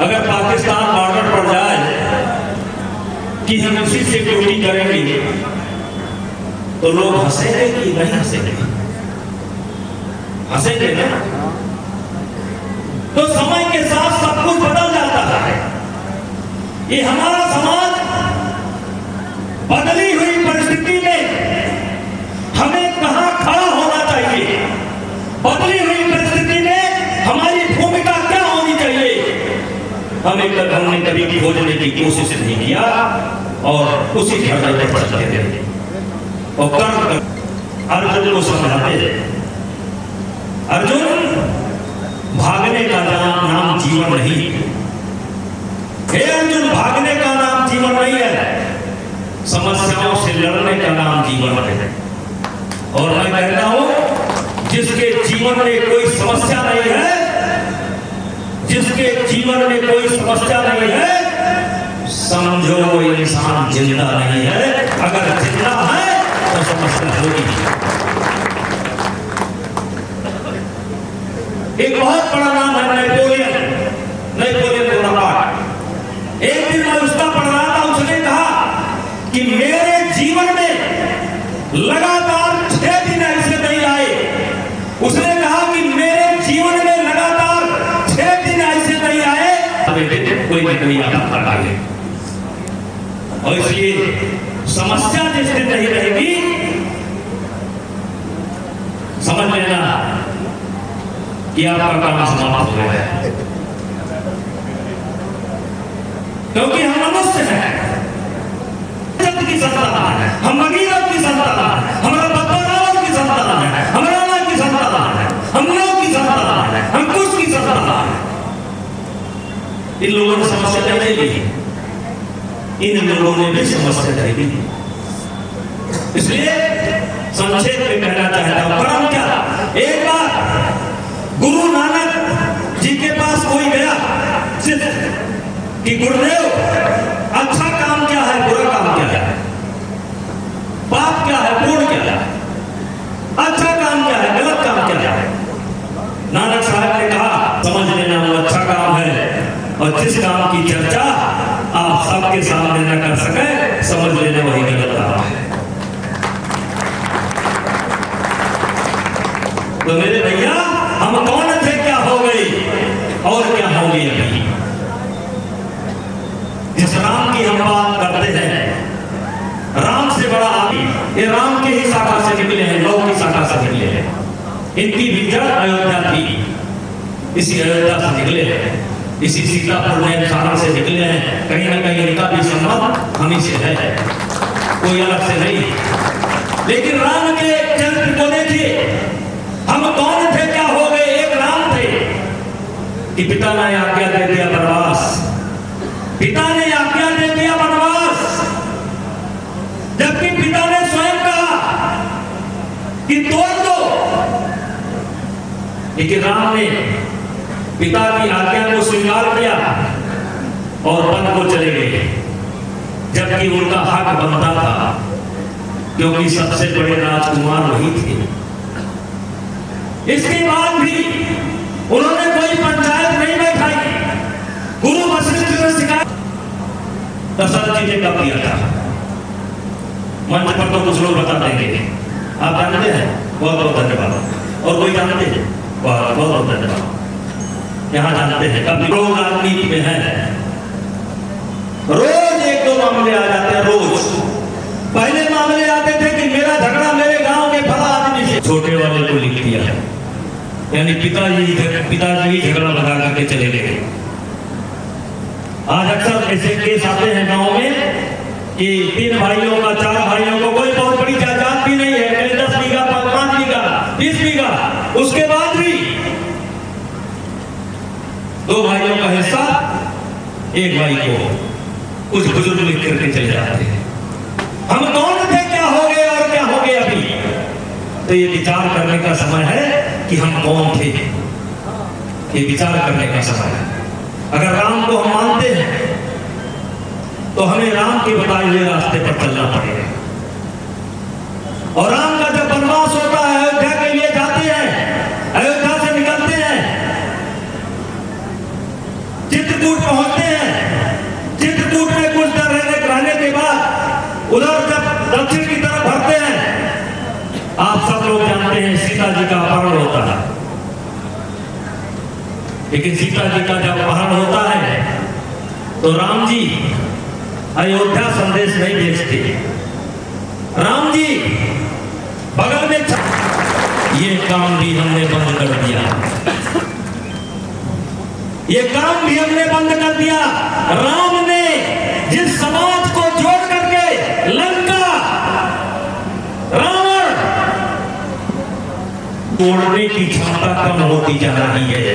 अगर पाकिस्तान बॉर्डर पर जाए कि हम उसी से ड्यूटी करेंगे तो लोग हंसेंगे कि नहीं हंसेंगे? हंसेंगे ना। तो समय के साथ सब कुछ बदल जाता है। ये हमारा समाज बदली हुई परिस्थिति में हमें कहां खड़ा होना चाहिए, बदली हुई परिस्थिति में हमारी भूमिका क्या होनी चाहिए, हमने कभी खोजने की कोशिश नहीं किया और उसी झगड़े पर चलते रहे। और कर्म अर्जुन को समझाते हैं, अर्जुन भागने का नाम जीवन नहीं। हे अर्जुन, भागने का नाम जीवन नहीं है, समस्याओं से लड़ने का नाम जीवन है। और मैं कहता हूं, जिसके जीवन में कोई समस्या नहीं है, जिसके जीवन में कोई समस्या नहीं है, समझो वो इंसान जिंदा नहीं है। अगर जिंदा है तो समस्या होगी। एक बहुत बड़ा नाम है नेपोलियन बोनापार्ट। एक दिन मैं उसका पढ़ रहा था, उसने कहा कि मेरे जीवन में लगातार 6 दिन ऐसे नहीं आए। उसने कहा कि मेरे जीवन में लगातार 6 दिन ऐसे नहीं आए कोई नहीं आता आगे। और इसलिए समस्या जिस दिन नहीं रहेगी, समझ लेना कि आपका काम समाप्त हो गया है। क्योंकि हम मनुष्य हैं, जगत की संतान है, हम भगीरथ की संतान है, हमारा बाबा रावण की संतान है, हम रावण की संतान है, हम लोग की संतान है, हम कुछ की संतान है। इन लोगों ने समस्या नहीं ली, इन लोगों ने भी समस्या नहीं ली। इसलिए संक्षेप में कहना चाहता हूं, परम क्या, एक बार गुरु नानक जी के पास कोई गया कि गुरुदेव, अच्छा काम क्या है, बुरा काम क्या है, पाप क्या है, पुण्य क्या है, अच्छा काम क्या है, गलत काम क्या है। नानक साहब ने कहा, समझ लेना वो अच्छा काम है, और जिस काम की चर्चा आप सबके सामने न कर सके, समझ लेना वही गलत काम है। तो मेरे भैया, हम कौन थे, क्या हो गए और क्या होंगे अभी। जिस राम की हम बात करते हैं, राम से बड़ा आदमी, ये राम के ही शाखा से निकले हैं, लौ की शाखा से निकले हैं। इनकी भी जड़ अयोध्या थी, इसी अयोध्या से निकले हैं, इसी सीतापुर ने से निकले हैं। कहीं ना कहीं इनका भी संबंध हम ही से है, कोई अलग से नहीं। लेकिन राम के चरित्र को देखिए, हम कौन थे, क्या हो गए। एक राम थे कि पिता ने आज्ञा दे दिया वनवास, पिता ने आज्ञा दे दिया वनवास, जबकि पिता ने स्वयं कहा कि तोड़ दो। लेकिन राम ने पिता की आज्ञा को स्वीकार किया और वन को चले गए, जबकि उनका हक बनता था, क्योंकि सबसे बड़े राजकुमार वही थे। इसके बाद भी उन्होंने कोई पंचायत नहीं बैठाई। गुरु वशिष्ठ ने सिखाया, दशरथ जी ने कब दिया था, मंच पर तो कुछ लोग बता देंगे, आप जानते हैं, बहुत बहुत धन्यवाद। और कोई जानते हैं, बहुत बहुत धन्यवाद। यहाँ जानते हैं, कब लोग राजनीति में है, रोज 1-2 मामले आ जाते हैं। रोज पहले मामले आते थे कि मेरा झगड़ा मेरे गांव के फला आदमी से, छोटे वाले को लिख दिया, यानी पिताजी ही झगड़ा लगा करके चले गए। आज अक्सर ऐसे केस आते हैं गांव में कि 3 भाइयों का, 4 भाइयों को कोई बहुत बड़ी जायदाद भी नहीं है, कहीं 10 बीघा, 5 बीघा, 30 बीघा, उसके बाद भी 2 भाइयों का हिस्सा एक भाई को कुछ बुजुर्ग लिख करके चले जाते हैं। हम कौन थे, क्या हो गए और क्या हो गए अभी। तो ये विचार करने का समय है कि हम कौन थे, ये विचार करने का समय है। अगर राम को हम मानते हैं तो हमें राम के बताए हुए रास्ते पर चलना पड़ेगा। और राम का जब वनवास होता है, अयोध्या के लिए जाते हैं, अयोध्या से निकलते हैं, चित्रकूट पहुंचते हैं, चित्रकूट में कुछ देर रहने के बाद उधर जब दक्षिण की तरफ बढ़ते हैं, आप सब लोग जानते हैं सीता जी का अपहरण होता है। लेकिन सीता जी का जब अपहरण होता है तो राम जी अयोध्या संदेश नहीं भेजते। राम जी बगल में ये काम भी हमने बंद कर दिया, ये काम भी हमने बंद कर दिया। राम ने जिस समाज को जोड़ करके लंका, रावण तोड़ने की क्षमता कम होती जा रही है।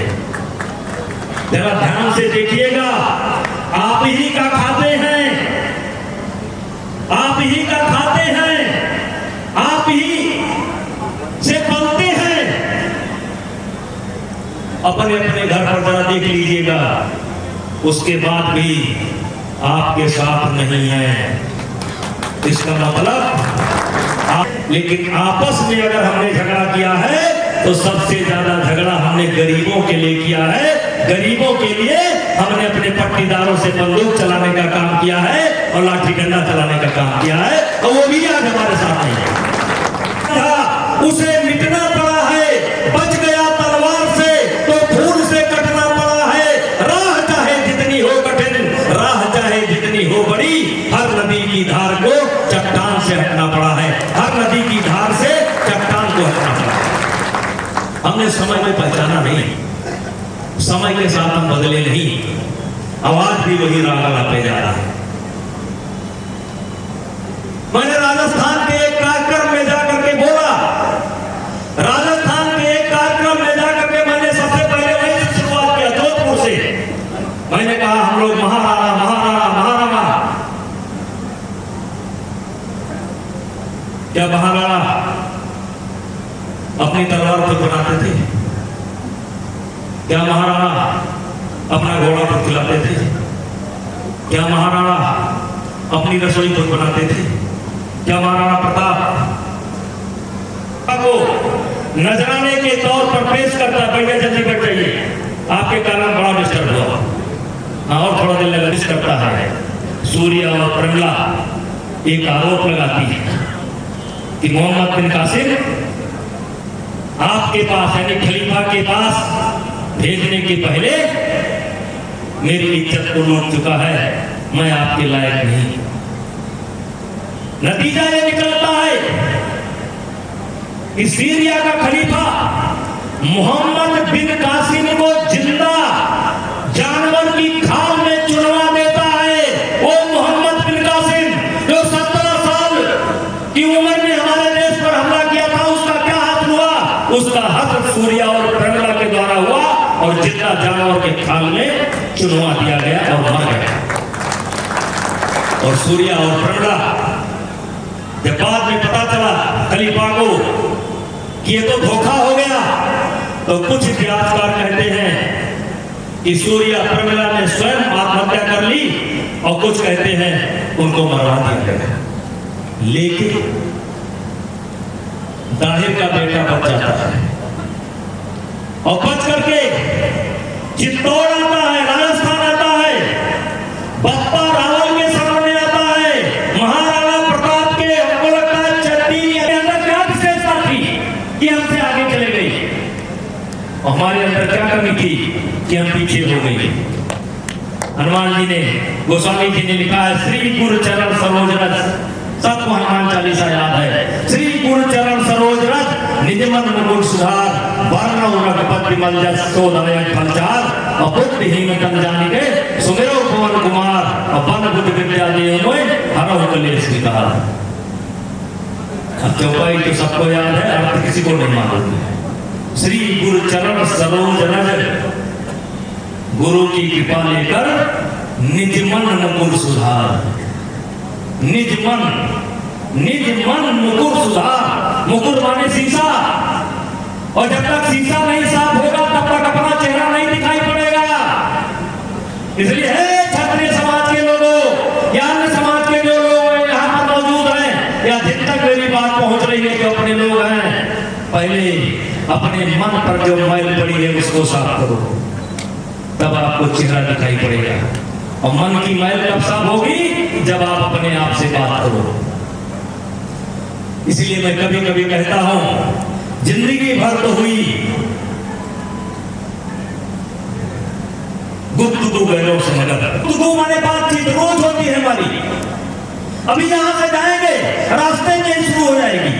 जरा ध्यान से देखिएगा, आप ही का खाते हैं, आप ही का खाते हैं, आप ही से पलते हैं। अपने अपने घर पर जरा देख लीजिएगा, उसके बाद भी आपके साथ नहीं है। इसका मतलब लेकिन आपस में अगर हमने झगड़ा किया है तो सबसे ज्यादा झगड़ा हमने गरीबों के लिए किया है। गरीबों के लिए हमने अपने पट्टीदारों से बंदूक चलाने का काम किया है और लाठी डंडा चलाने का काम किया है, और वो भी आज हमारे साथ नहीं है। उसे मिटना पड़ा है, बच गया तलवार से तो खून से कटना पड़ा है। राह चाहे जितनी हो कठिन, राह चाहे जितनी हो बड़ी, हर नदी की धार को चट्टान से हटना पड़ा है। हर नदी की धार से चट्टान को हटना पड़ा है। हमने समय में पहचाना नहीं, समय के साथ हम बदले नहीं, आवाज भी वही राग लाते जा रहा है। मैंने राजस्थान के एक कार्यक्रम में जाकर के बोला, राजस्थान के एक कार्यक्रम में जाकर के मैंने सबसे पहले वही से शुरुआत किया, जोधपुर से। मैंने कहा हम लोग महाराणा महाराणा महाराणा, क्या महाराणा अपनी तलवार खुद बनाते थे? क्या महाराणा अपना घोड़ा खुद खिलाते थे? क्या महाराणा अपनी रसोई खुद बनाते थे? क्या महाराणा प्रताप को नजराने के तौर पर पेश करता? भैया जल्दी बैठ जाइए, आपके कारण बड़ा डिस्टर्ब हुआ। हाँ, और थोड़ा देर लगा करता है। सूर्य और प्रमिला एक आरोप लगाती है कि मोहम्मद बिन कासिम आपके पास यानी खलीफा के पास भेजने के पहले मेरी इज्जत को लूट चुका है, मैं आपके लायक नहीं। नतीजा ये निकलता है कि सीरिया का खलीफा मोहम्मद बिन कासिम को जिंदा जानवर की खाल में चुनवा देता है। वो मोहम्मद बिन कासिम जो 17 साल की उम्र में हमारे देश पर हमला किया था, उसका क्या हाथ हुआ? उसका हाथ सूर्या और प्रमिला के द्वारा हुआ और जिंदा जानवर के खाल में चुनवा दिया गया और मर गया। और सूर्या और प्रमिला जब बाद में पता चला खलीफा को कि ये तो धोखा हो गया, तो कुछ इतिहासकार कहते हैं कि सूर्या प्रमिला ने स्वयं आत्महत्या कर ली और कुछ कहते हैं उनको मरवा दिया गया। लेकिन दाहिर का बेटा बच जाता है और बच करके चित्तौड़ आता है, राजस्थान आता है, बप्पा रावल के सामने आता है। महाराणा प्रताप के हमको लगता है चट्टी अंदर क्या विशेषता थी कि हमसे आगे चले गई, हमारे अंदर क्या कमी थी कि हम पीछे हो गए। हनुमान जी ने, गोस्वामी जी ने लिखा है, श्री गुरु चरण सरोज रज, सबको हनुमान चालीसा याद है। श्री गुरु चरण सरोज रज निज मन मुकुट सुधार, वर्ण रघुपति विमल जस सोदय फलचार, और बुद्धिहीन तन जानिके सुमिरो पवन कुमार, और बन बुद्धि विद्या दे मोय हरहु कलेश विकार। अब चौपाई तो सबको याद है, अर्थ किसी को नहीं मालूम है। श्री गुरु चरण सरोज रज, गुरु की कृपा लेकर निज मन मुकुर सुधार। निज मन मुकुर सुधार, मुकुर माने शीशा, और जब तक शीशा नहीं साफ होगा तब तक अपना चेहरा नहीं दिखाई पड़ेगा। इसलिए है क्षत्रिय समाज के लोगों या अन्य समाज के जो लोग यहाँ पर मौजूद हैं, या जिन तक मेरी बात पहुंच रही है जो अपने लोग हैं, पहले अपने मन पर जो मैल पड़ी है उसको साफ करो, तब आपको चेहरा दिखाई पड़ेगा। और मन की मैल कब साफ होगी? जब आप अपने आप से बात करो। इसलिए मैं कभी कभी कहता हूं, जिंदगी भर तो हुई गुफ्तगू गैरों से मगर, गुफ्तगू माने बातचीत रोज होती है हमारी। अभी यहां से जाएंगे रास्ते में शुरू हो जाएगी,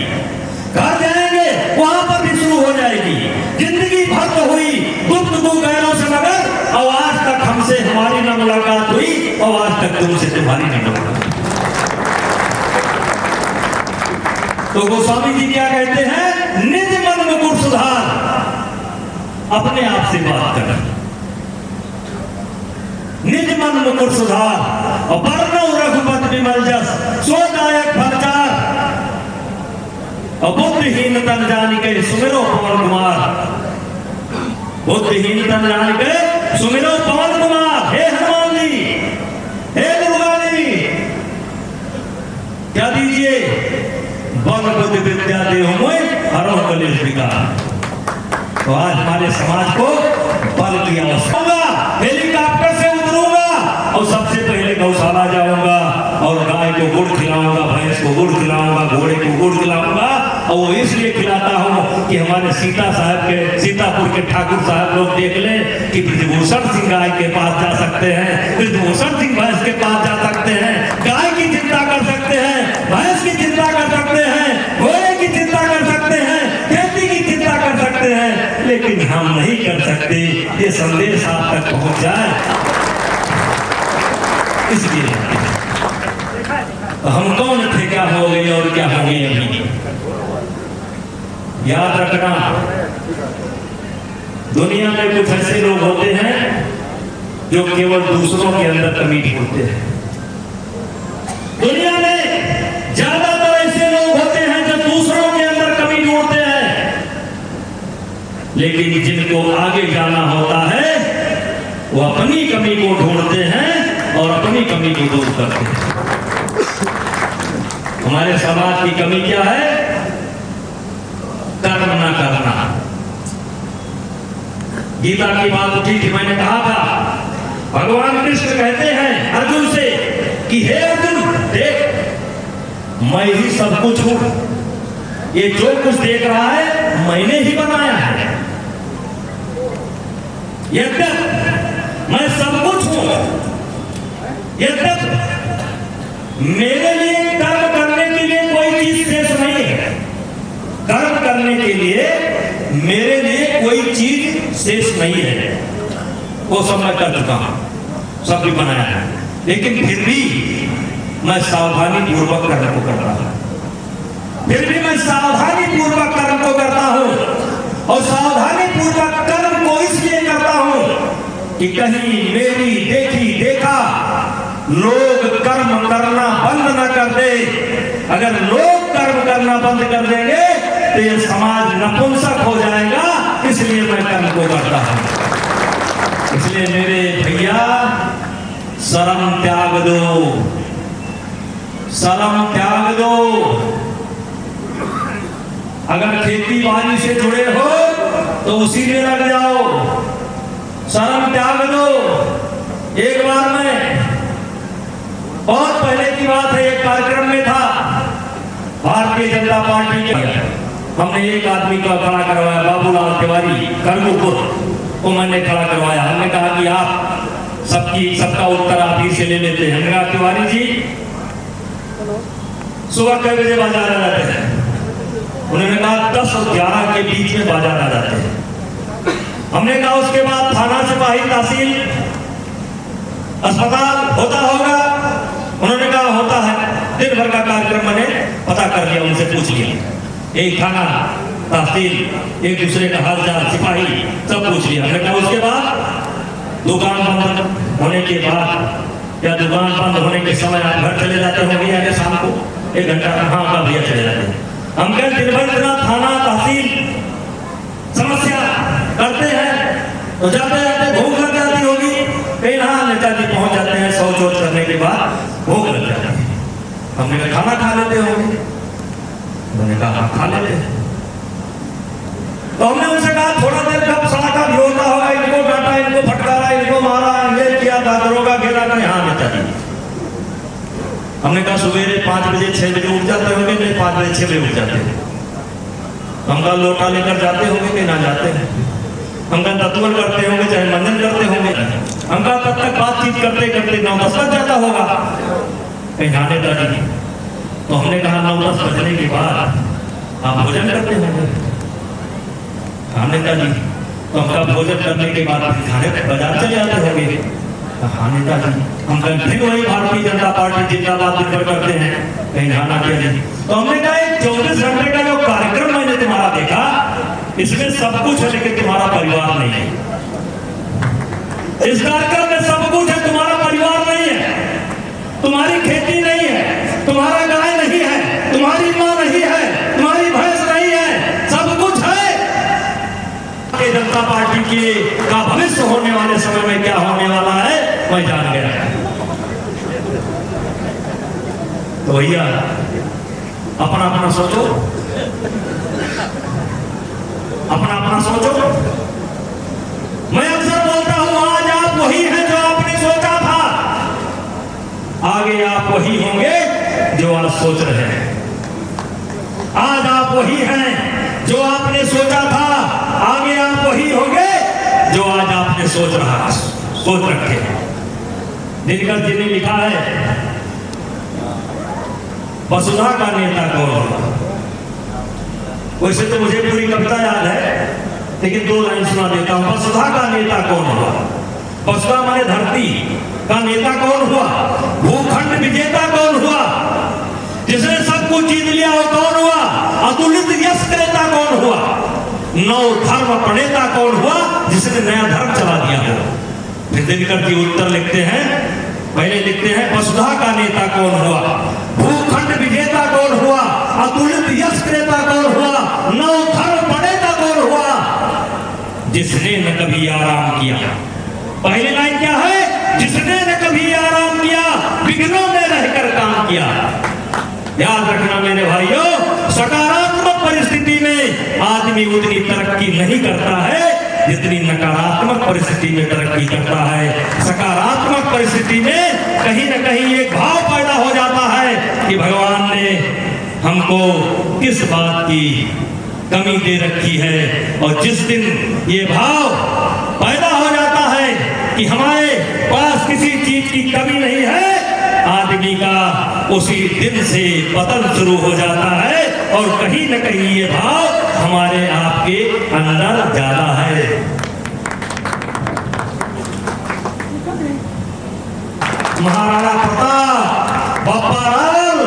घर जाएंगे वहां पर भी शुरू हो जाएगी। जिंदगी भर तो हुई गुफ्तगू गैरों से मगर, और आज तक हमसे हमारी न मुलाकात हुई और आज तक तुमसे तुम्हारी न मुलाकात। तो गोस्वामी जी क्या कहते हैं? निज मन मुकुट सुधार, अपने आप से बात कर, निज मन मुकुर सुधार, और वर्णो रघुपति विमल जस, सो दायक फलचार, और बुद्धिहीन तन जानिके सुमिरो पवन कुमार, बुद्धिहीन तन जानिके सुमिरो पवन कुमार। हे हनुमान जी, हे दुर्गा जी, क्या दीजिए? बल बुद्धि विद्या देहु मोहि, हरो कलेश विकार। तो आज हमारे समाज को बल की आवश्यकता। हेलीकॉप्टर से उतरूंगा और सबसे पहले गौशाला जाऊंगा और गाय को गुड़ खिलाऊंगा, भैंस को गुड़ खिलाऊंगा, घोड़े को गुड़ खिलाऊंगा। और वो इसलिए खिलाता हूँ कि हमारे सीतापुर के ठाकुर साहब लोग देख लें कि ब्रजभूषण सिंह गाय के पास जा सकते हैं, ब्रजभूषण सिंह भैंस के पास जा सकते हैं, गाय की चिंता कर सकते हैं, भैंस की चिंता कर सकते हैं, घोड़े की चिंता कर सकते हैं, खेती की चिंता कर सकते हैं, लेकिन हम नहीं कर सकते। ये संदेश आप तक पहुंच जाए, इसलिए हम कौन थे, क्या हो गए और क्या होंगे अभी। याद रखना, दुनिया में कुछ ऐसे लोग होते हैं जो केवल दूसरों के अंदर कमी ढूंढते हैं। दुनिया में ज्यादातर ऐसे लोग होते हैं जो दूसरों के अंदर कमी ढूंढते हैं, लेकिन जिनको आगे जाना होता है वो अपनी कमी को ढूंढते हैं और अपनी कमी को दूर करते हैं। हमारे समाज की कमी क्या है? कर्म न करना। गीता की बात उठी थी, मैंने कहा था, भगवान कृष्ण कहते हैं अर्जुन से कि हे अर्जुन, देख मैं ही सब कुछ हूं, ये जो कुछ देख रहा है मैंने ही बनाया है। यद्यप मैं सब कुछ हूं, यद्यप मेरे लिए कर्म करने के लिए कोई चीज शेष नहीं है, कर्म करने के लिए मेरे लिए कोई चीज शेष नहीं है, वो सब मैं कर चुका हूं, सब भी बनाया है, लेकिन फिर भी मैं सावधानी पूर्वक कर्म को करता हूं, फिर भी मैं सावधानी पूर्वक कर्म को करता हूं। और सावधानी पूर्वक कर्म को इसलिए करता हूं कि कहीं मेरी देखी देखा लोग कर्म करना बंद न कर दे। अगर लोग कर्म करना बंद कर देंगे तो ये समाज नपुंसक हो जाएगा, इसलिए मैं कर्म को करता हूं। इसलिए मेरे भैया, शर्म त्याग दो, शर्म त्याग दो। अगर खेती बाड़ी से जुड़े हो तो उसी में लग जाओ, शर्म त्याग दो। एक बार मैं, बहुत पहले की बात है, एक कार्यक्रम में था भारतीय जनता पार्टी के, हमने एक आदमी को खड़ा करवाया, बाबूलाल तिवारी करमुपुर को मैंने खड़ा करवाया। हमने कहा कि आप सबका उत्तर आप ही से ले लेते हैं। हमने कहा तिवारी जी सुबह कई बजे बाजार आ जाते हैं? उन्होंने कहा 10 और 11 के बीच में बाजार आ जाते हैं। हमने कहा उसके बाद थाना, सिपाही, तहसील, अस्पताल होता होगा? उन्होंने कहा होता है। दिन भर का कार्यक्रम मैंने पता कर लिया, उनसे पूछ लिया, एक थाना, तहसील, एक दूसरे का हालचाल, सिपाही, सब पूछ लिया। हमने कहा उसके बाद दुकान बंद होने के बाद या दुकान बंद होने के समय आप घर चले जाते होंगे या शाम को 1 घंटा? हाँ का भैया चले जाते हैं। हम कह दिन भर इतना थाना, तहसील समस्या करते हैं तो जाते जाते भूख लग जाती होगी कहीं। हाँ नेताजी पहुंच जाते हैं, शौच वौच करने के बाद भूख लग जाती है। हमने कहा खाना खा लेते होंगे? उन्होंने कहा खा लेते हैं। तो हमने उनसे कहा थोड़ा देर कब सड़का भी होता होगा, इनको डांटा, इनको फटकारा, इनको मारा, ये किया, दादरों का घेरा था। हाँ नेताजी, हमने कहा सवेरे 5 बजे 6 बजे उठ जाते होंगे? नहीं, 5 बजे 6 बजे उठ जाते हैं। हम कहा लोटा लेकर जाते होंगे कि ना जाते हैं? हम कहा तत्वर करते होंगे, चाहे मंजन करते होंगे? हम कहा तब तक बातचीत करते करते 9-10 बज जाता होगा कहीं जाने दादी। तो हमने कहा 9-10 बजने के बाद आप भोजन करते होंगे? खाने का जी। तो हम कहा भोजन करने के बाद खाने बाजार चले जाते होंगे? खाने का जी। हम कहीं फिर वही भारतीय जनता पार्टी जिंदाबाद दिन भर करते हैं, कहीं खाना क्या जी। तो हमने कहा 24 घंटे का जो कार्यक्रम मैंने तुम्हारा देखा, इसमें सब कुछ है लेकिन तुम्हारा परिवार नहीं है। इस कार्यक्रम में सब कुछ है, तुम्हारा परिवार नहीं है, तुम्हारी खेती नहीं है, तुम्हारा गाय नहीं है, तुम्हारी माँ नहीं है, तुम्हारी भैंस नहीं है, सब कुछ है। भारतीय जनता पार्टी के का भविष्य होने वाले समय में क्या होने वाला है मैं जान गया। तो भैया अपना अपना सोचो, अपना अपना सोचो। मैं अक्सर बोलता हूं आज आप वही हैं जो आपने सोचा था, आगे आप वही होंगे जो आज सोच रहे हैं। आज आप वही हैं जो आपने सोचा था, आगे आप वही होंगे जो आज आपने सोच रखे। दिनकर जी ने लिखा है वसुधा का नेता कौन होगा। वैसे तो मुझे पूरी कविता याद है लेकिन 2 लाइन सुना देता हूं। वसुधा का नेता कौन हुआ। वसुधा माने धरती का नेता कौन हुआ। भूखंड विजेता कौन हुआ, जिसने सब कुछ जीत लिया वो कौन हुआ। अतुलित यश क्रेता कौन हुआ। नव धर्म प्रणेता कौन हुआ, जिसने नया धर्म चला दिया हो। फिर दिनकर जी उत्तर लिखते हैं, पहले लिखते हैं वसुधा का नेता कौन हुआ, भूखंड विजेता कौन हुआ, अतुलित यश क्रेता कौन हुआ, नव धर्म प्रणेता कौन हुआ, जिसने न कभी आराम किया। पहली लाइन क्या है, जिसने न कभी आराम किया, विघ्नों में रहकर काम किया। याद रखना मेरे भाइयों, सकारात्मक परिस्थिति में आदमी उतनी तरक्की नहीं करता है जितनी नकारात्मक परिस्थिति में तरक्की करता है। सकारात्मक परिस्थिति में कहीं न कहीं एक भाव पैदा हो जाता है कि भगवान ने हमको किस बात की कमी दे रखी है। और जिस दिन ये भाव पैदा हो जाता है कि हमारे पास किसी चीज की कमी नहीं है, आदमी का उसी दिन से पतन शुरू हो जाता है और कहीं न कहीं ये भाव हमारे आपके अंदर ज्यादा है। महाराणा प्रताप बप्पालाल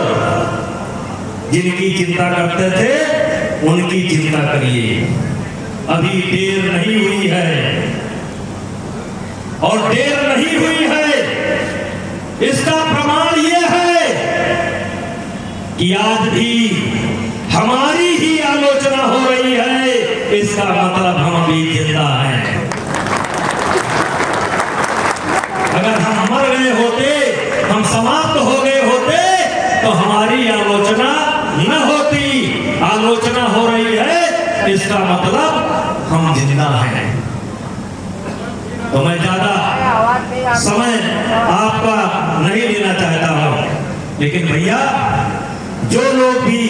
जिनकी चिंता करते थे उनकी चिंता करिए। अभी देर नहीं हुई है और देर नहीं हुई है। इसका प्रमाण यह है कि आज भी हमारी ही आलोचना हो रही है, इसका मतलब हम भी जिंदा हैं। अगर हम मर गए होते, हम समाप्त हो गए होते तो हमारी आलोचना न होती। आलोचना हो रही है, इसका मतलब हम जिंदा हैं। तो मैं ज्यादा समय आपका नहीं लेना चाहता हूं, लेकिन भैया जो लोग भी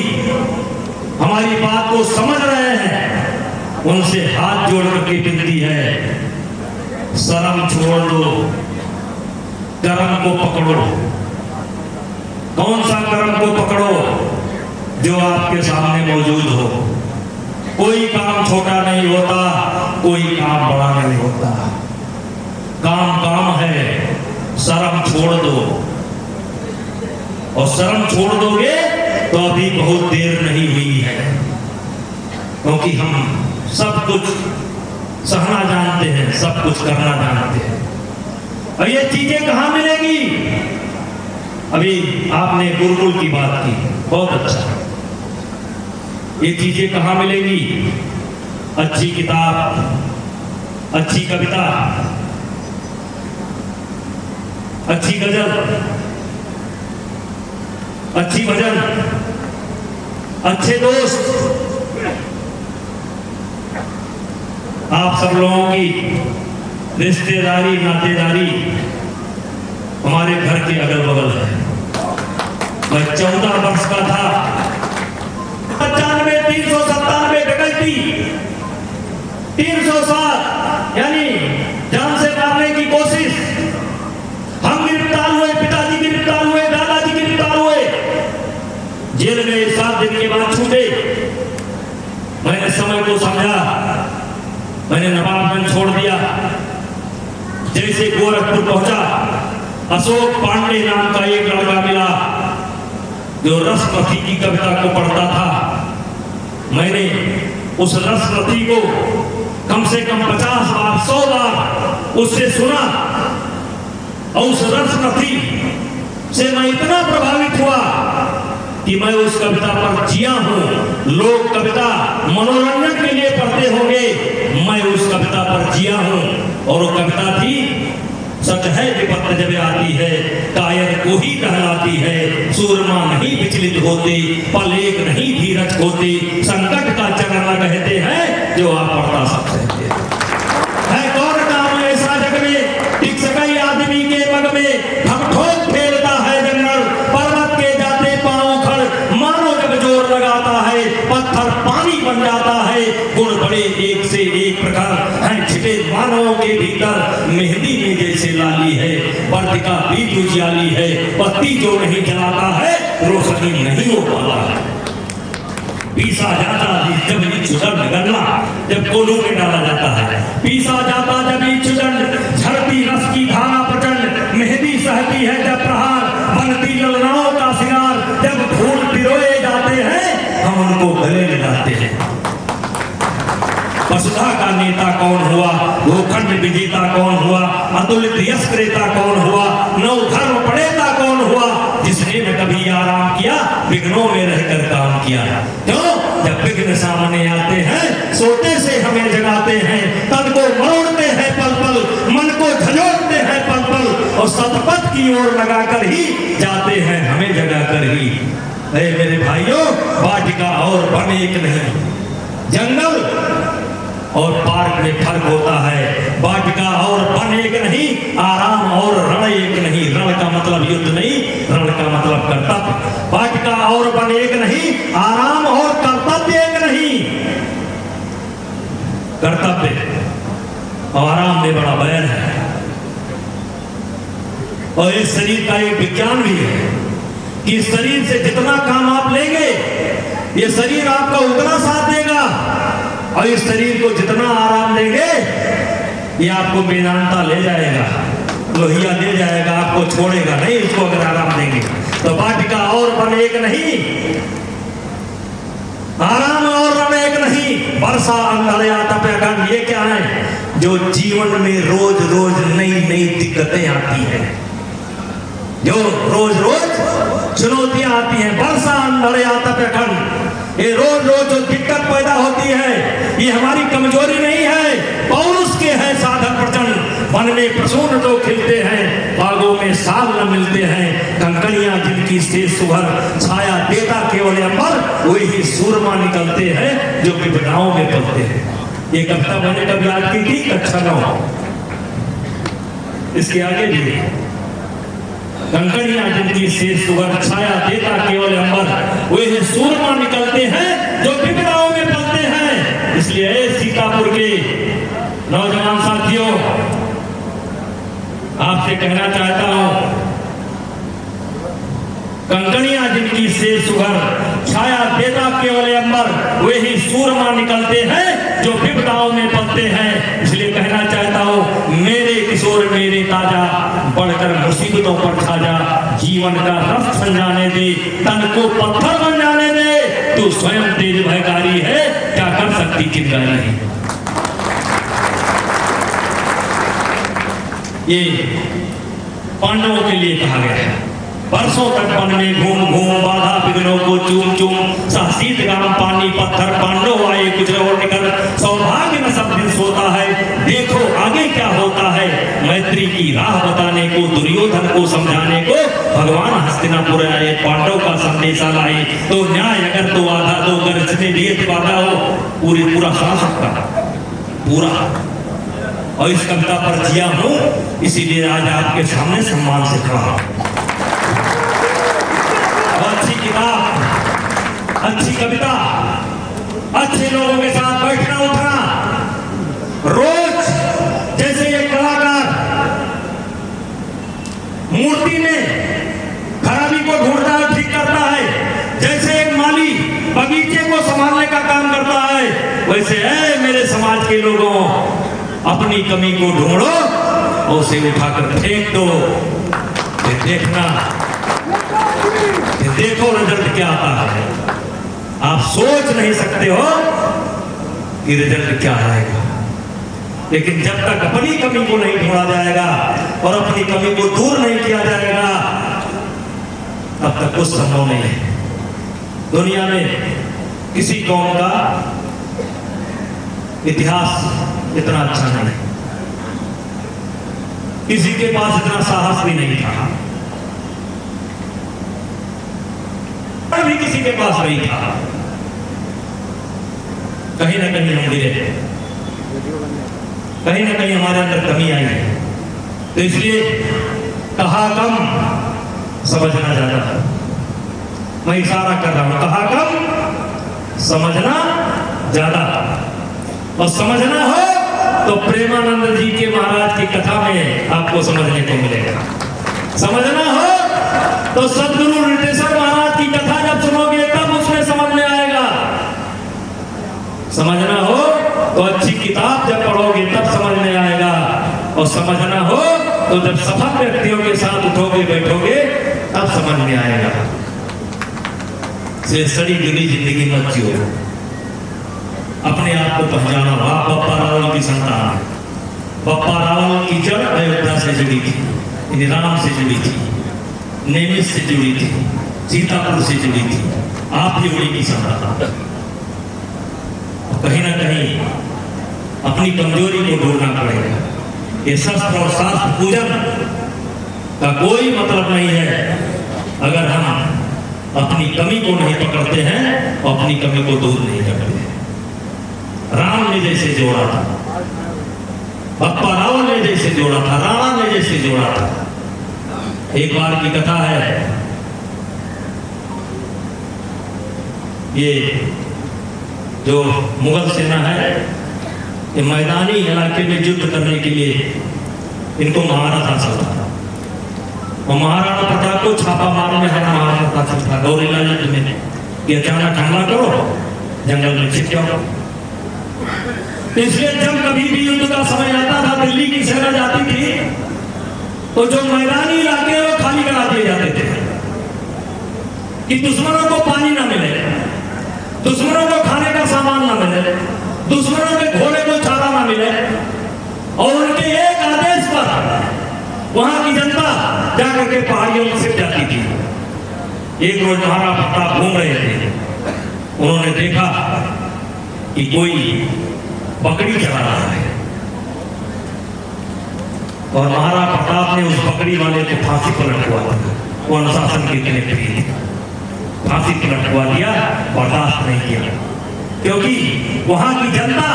हमारी बात को समझ रहे हैं उनसे हाथ जोड़ करके विनती है, शर्म छोड़ दो, कर्म को पकड़ो। कौन सा कर्म को पकड़ो? जो आपके सामने मौजूद हो। कोई काम छोटा नहीं होता, कोई काम बड़ा नहीं होता। काम काम है, शर्म छोड़ दो। और शर्म छोड़ दोगे तो अभी बहुत देर नहीं हुई है, क्योंकि हम सब कुछ सहना जानते हैं, सब कुछ करना जानते हैं। और ये चीजें कहाँ मिलेगी? अभी आपने गुरुकुल की बात की, बहुत अच्छा। ये चीजें कहाँ मिलेगी? अच्छी किताब, अच्छी कविता, अच्छी गजल, अच्छी भजन, अच्छे दोस्त। आप सब लोगों की रिश्तेदारी, नातेदारी हमारे घर के अगल बगल है। मैं 14 वर्ष का था, 95, 397 डकैती, 307 यानी जान से मारने की कोशिश। हम गिरफ्तार हुए, पिताजी गिरफ्तार हुए, दादाजी गिरफ्तार हुए, जेल में 7 दिन के बाद छूटे। मैंने समय को समझा, मैंने नवाबगंज छोड़ दिया। जैसे गोरखपुर पहुंचा, अशोक पांडे नाम का एक लड़का मिला जो रसपथी की कविता को पढ़ता था। मैंने उस रसरथी को कम से कम 50 बार 100 बार उससे सुना, और उस रसरथी से मैं इतना प्रभावित हुआ कि मैं उस कविता पर जिया हूं। लोग कविता मनोरंजन के लिए पढ़ते होंगे, मैं उस कविता पर जिया हूं। और वो कविता थी, सच है विपत्ति जब आती है कायर को ही कहलाती है, सूरमा नहीं विचलित होते पल एक नहीं धीरज होते, संकट का चरण कहते हैं जो आप पढ़ता सब सहते है। कौन काम ऐसा जग में टिक सके आदमी के मग में, ठक फेरता है जंगल पर्वत के जाते पांव खड़, मानो जब जोर लगाता है पत्थर पानी बन जाता है। गुण बड़े एक से एक प्रकार हैं छिपे मानवों के भीतर, मेहंदी में जैसे लाली है वर्तिका बीज उजियाली है, पत्ती जो नहीं जलाता है रोशनी नहीं हो पाता है। पीसा जाता जब इच्छुदंड गन्ना जब कोलू में डाला जाता है, पीसा जाता जब इच्छुदंड, झड़ती रस की धारा प्रचंड, मेहंदी सहती है जब प्रहार, बनती ललनाओं का सिंगार, जब फूल पिरोए जाते हैं हम उनको गले लगाते हैं। वसुधा का नेता कौन हुआ, भूखंड विजेता कौन हुआ, अतुलित यश क्रेता कौन हुआ, नव धर्म पढ़ेता कौन हुआ, जिसने न कभी आराम किया विघ्नों में रहकर काम किया। क्यों? जब विघ्न सामने आते हैं सोते से हमें जगाते हैं, तन को मरोड़ते हैं पल पल, मन को झंझोड़ते हैं पल पल, और सतपथ की ओर लगाकर ही जाते हैं हमें जगाकर ही। अरे मेरे भाइयों, वाटिका और वन एक नहीं, जंगल और पार्क में फर्क होता है। वाटिका और वन एक नहीं, आराम और रण एक नहीं। रण का मतलब युद्ध नहीं, रण का मतलब कर्तव्य। वाटिका और वन एक नहीं, आराम और कर्तव्य एक नहीं। कर्तव्य और आराम में बड़ा बैर है, और इस शरीर का एक विज्ञान भी है कि इस शरीर से जितना काम आप लेंगे ये शरीर आपका उतना साथ देगा, और इस शरीर को जितना आराम देंगे ये आपको बेदानता ले जाएगा, लोहिया ले जाएगा, आपको छोड़ेगा नहीं इसको अगर आराम देंगे। तो वाटिका और वन एक नहीं, आराम और वन एक नहीं, वर्षा अंधड़िया तपगन, ये क्या है जो जीवन में रोज रोज नई नई दिक्कतें आती हैं, जो रोज रोज चुनौतियां आती हैं। वर्षा अंधड़िया तपगन, ये रोज रोज जो दिक्कत पैदा होती है ये हमारी कमजोरी नहीं है, पौरुष के है साधन प्रचंड। वन में प्रसून जो खिलते हैं, बागों में साल न मिलते हैं, कंकड़ियां जिनकी से सुभर, छाया देता केवल अंबर, वही सूरमा निकलते हैं जो विपदाओं में पलते हैं। ये कविता मैंने कभी याद की थी, कक्षा 9। इसके आगे भी, कंकड़ियां जिनकी शेष सुगर, छाया देता केवल अंबर, वे सूरमा निकलते हैं जो विपदाओं में पलते हैं। इसलिए सीतापुर के नौजवान साथियों, आपसे कहना चाहता हूं, कंकड़ियां जिनकी शेष सुगर, छाया देता केवल अंबर, वे ही सूरमा निकलते हैं जो विपदाओं में पलते हैं। इसलिए कहना चाहता हूं, मेरे किशोर मेरे ताजा, बढ़कर मुसीबतों पर खाजा, जीवन का रस समझाने दे, तन को पत्थर बन जाने दे, तू स्वयं तेज भयकारी है, क्या कर सकती चिंगारी। ये पांडवों के लिए कहा गया है। वर्षों तक वन में घूम घूम, बाधा विघ्नों को चूम चूम, सहसीत गाम पानी पत्थर, पांडव आए कुछ और निकल, सौभाग्य में सब दिन सोता है, देखो आगे क्या होता है। मैत्री की राह बताने को, दुर्योधन को समझाने को भगवान हस्तिनापुर आए, पांडव का संदेशा लाए। तो न्याय अगर तो आधा दो, अगर जितने नियत वादा हो पूरा सुना सकता पूरा। और इस कविता पर जिया हूं, इसीलिए आज आपके सामने सम्मान से खड़ा हूं। अच्छी किताब, अच्छी कविता, अच्छे लोगों के साथ बैठना उठना, रोज जैसे एक कलाकार मूर्ति में खराबी को ढूंढता है, ठीक करता है, जैसे एक माली बगीचे को संभालने का काम करता है, वैसे है मेरे समाज के लोगों, अपनी कमी को ढूंढो और उसे उठाकर फेंक दो, फिर देखना, देखो रिजल्ट क्या आता है। आप सोच नहीं सकते हो कि रिजल्ट क्या आएगा, लेकिन जब तक अपनी कमी को नहीं ढूंढा जाएगा और अपनी कमी को दूर नहीं किया जाएगा तब तक कुछ संभव नहीं है। दुनिया में किसी कौम का इतिहास इतना अच्छा नहीं, किसी के पास इतना साहस भी नहीं था, भी किसी के पास नहीं था। कहीं ना कहीं हम गिरे, कहीं ना कहीं हमारे अंदर कमी आई है। तो इसलिए कहा कम समझना ज्यादा। मैं इशारा कर रहा हूं, कहा कम समझना ज्यादा। और समझना हो तो प्रेमानंद जी के महाराज की कथा में आपको समझने को मिलेगा। समझना हो तो सदगुरु रिटेश्वर महाराज की कथा जब सुनोगे तब उसमें समझ में आएगा। समझना हो तो अच्छी किताब जब पढ़ोगे तब समझ में आएगा। और समझना हो तो जब सफल व्यक्तियों के साथ उठोगे बैठोगे तब समझ में आएगा। से सड़ी गिरी जिंदगी मत जियो, अपने आप को पहचानो। आप बप्पा रावल की संतान है। बप्पा रावल की जड़ अयोध्या से जुड़ी थी, राम से जुड़ी थी, नेमिष से जुड़ी थी, सीतापुर से जुड़ी थी। आप भी उड़ी की संतान। कहीं ना कहीं अपनी कमजोरी को ढूंढना पड़ेगा। ये शस्त्र और शास्त्र पूजन का कोई मतलब नहीं है अगर हम अपनी कमी को नहीं पकड़ते हैं और अपनी कमी को दूर नहीं करते हैं। राम ने जैसे जोड़ा था, बप्पा रावल ने जैसे जोड़ा था, राणा ने जैसे जोड़ा था। एक बार की कथा है, ये जो मुगल सेना है ये मैदानी इलाके में युद्ध करने के लिए इनको महाराणा हासिल था। और महाराणा प्रताप को छापा मारने में महाराणा हासिल था गौरीला युद्ध में कि अचानक हमला करो, जंगल में छिप जाओ। इसलिए जब कभी भी युद्ध का समय आता था, दिल्ली की सेना जाती थी तो जो मैदानी इलाके वो खाली करा दिए जाते थे कि दुश्मनों को पानी ना मिले, दुश्मनों को खाने का सामान ना मिले, दुश्मनों के घोड़े को चारा ना मिले। और उनके एक आदेश पर वहां की जनता जाकर के पहाड़ियों में छिप जाती थी। एक रोज महाराणा प्रताप घूम रहे थे, उन्होंने देखा कि कोई बकरी चला रहा है और महाराणा प्रताप ने उस बकरी वाले को फांसी पर लटकवा दिया। वो अनुशासन के इतने प्रिय थे, फांसी पर लटकवा दिया, बर्दाश्त नहीं किया। क्योंकि वहां की जनता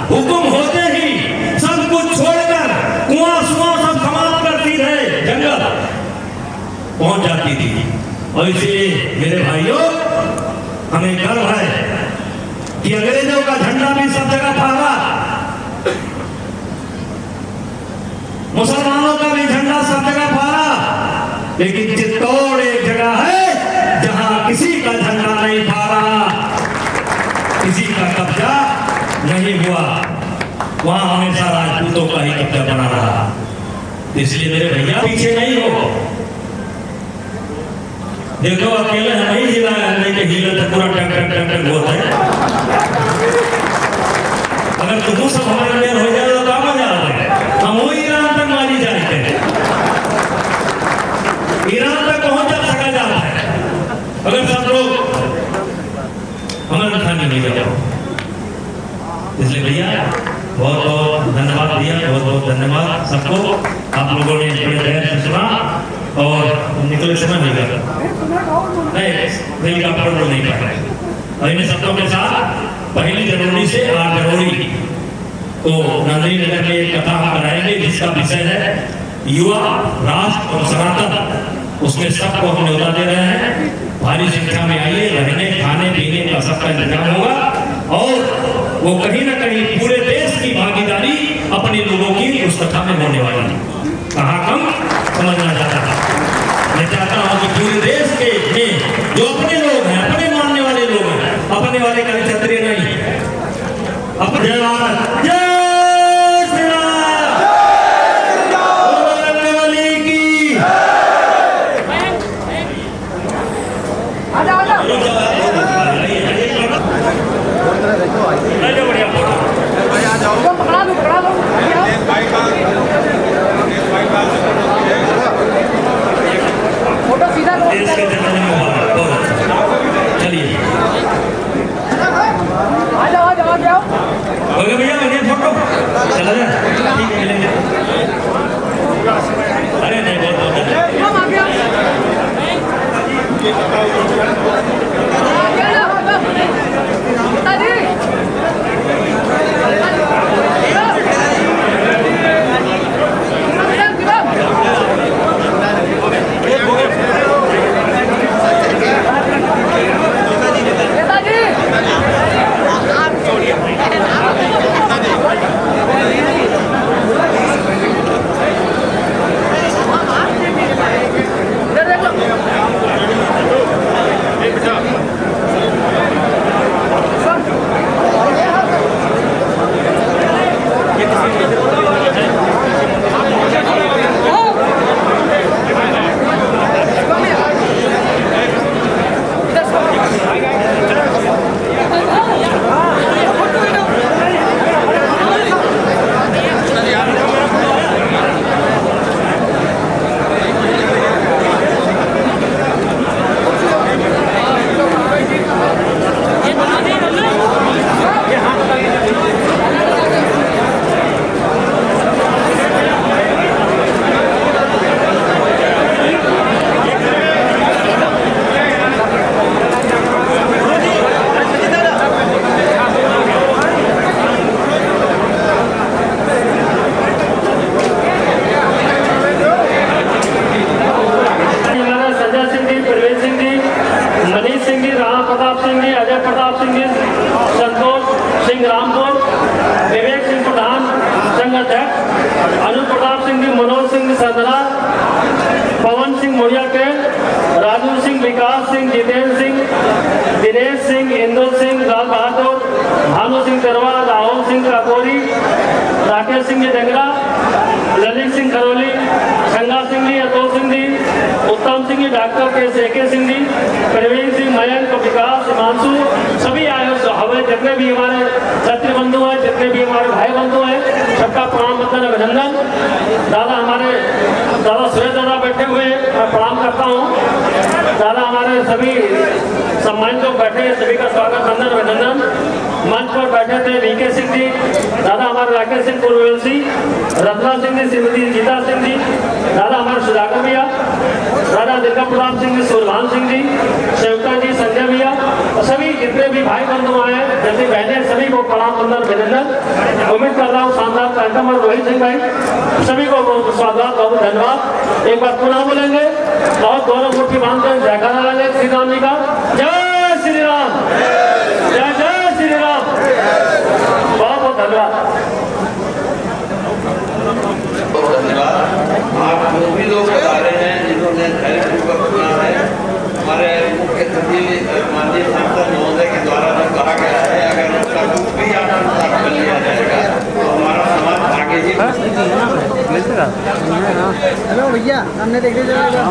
हुक्म होते ही सब कुछ छोड़कर कुआं सुआं सब समाप्त कर सीधे जंगल पहुंच जाती थी। और इसलिए मेरे भाइयों, हमें गर्व है कि अंग्रेजों का झंडा भी सब जगह फहरा, मुसलमानों का भी झंडा सब जगह फहरा, लेकिन चित्तौड़ एक जगह है जहां किसी का झंडा नहीं फहरा, किसी का कब्जा नहीं हुआ। वहां हमेशा राजपूतों का ही कब्जा बना रहा। इसलिए मेरे भैया पीछे नहीं हो। देखो अकेले हम ही हिला नहीं कि हिले तो पूरा टक टक टक टक होता है। अगर तुम सब हमारे मेयर हो जाए तो काम मजा आता है। हम वो ईरान तक मारी जाते हैं, ईरान तक पहुंच जा सका जाता है अगर सब लोग हमारे खाने नहीं जाओ। इसलिए भैया बहुत बहुत धन्यवाद भैया, बहुत बहुत धन्यवाद सबको। आप लोगों ने बड़े धैर्य से सुना और निकले समय नहीं लगा, नहीं का पढ़ नहीं पाए। और इन शब्दों के साथ 1 जनवरी से 8 जनवरी को नांदेड़ नगर में एक कथा हम कराएंगे जिसका विषय है युवा, राष्ट्र और सनातन। उसमें सबको हम न्योता दे रहे हैं, भारी संख्या में आइए। रहने खाने पीने का सबका इंतजाम होगा और वो कहीं ना कहीं पूरे देश की भागीदारी अपने लोगों की उस कथा में होने वाली है। कहाँ कम समझना चाहता है। मैं चाहता हूँ कि पूरे देश के में जो अपने लोग हैं, अपने मानने वाले लोग हैं, अपने वाले का क्षत्रिय नहीं, अपने जय श्री राम। जितने भी हमारे छात्र बंधु हैं, जितने भी हमारे भाई बंधु हैं, सबका प्रणाम वंदन अभिनंदन। दादा हमारे दादा सुरेश दादा बैठे हुए हैं, मैं प्रणाम करता हूँ। दादा हमारे सभी सम्मानित लोग बैठे हैं, सभी का स्वागत वंदन अभिनंदन। मंच पर बैठे थे वीके सिंह जी, दादा हमारे राकेश सिंह पूर्ववंशी, रत्ना सिंह जी, श्रीमती गीता सिंह जी, दादा हमारे सुधाकर भैया, दादा दुर्गा प्रताप सिंह जी, सुरभान सिंह जी, सेवका जी, संजय भैया, और सभी जितने भी भाई बंधु आए हैं, जैसे बहने, सभी को प्रणाम वंदन अभिनंदन। उम्मीद कर रहा हूँ शानदार कार्यक्रम और रोहित सिंह भाई सभी को बहुत स्वागत, बहुत धन्यवाद। एक बार पुनः बोलेंगे, बहुत गौरव मुट्ठी बांधते हैं, जयकारा लगाएंगे श्री राम जी का। जय श्री राम, जय जय श्री राम। बहुत बहुत धन्यवाद। आप जो भी लोग बता रहे हैं जिन्होंने धैर्यपूर्वक सुना है, हमारे मुख्य सचिव माननीय सांसद महोदय के द्वारा जो कहा गया है, अगर उसका रूप भी आप कर लिया जाएगा तो हमारा समाज आगे ही हेलो भैया, हमने देख लीजिएगा।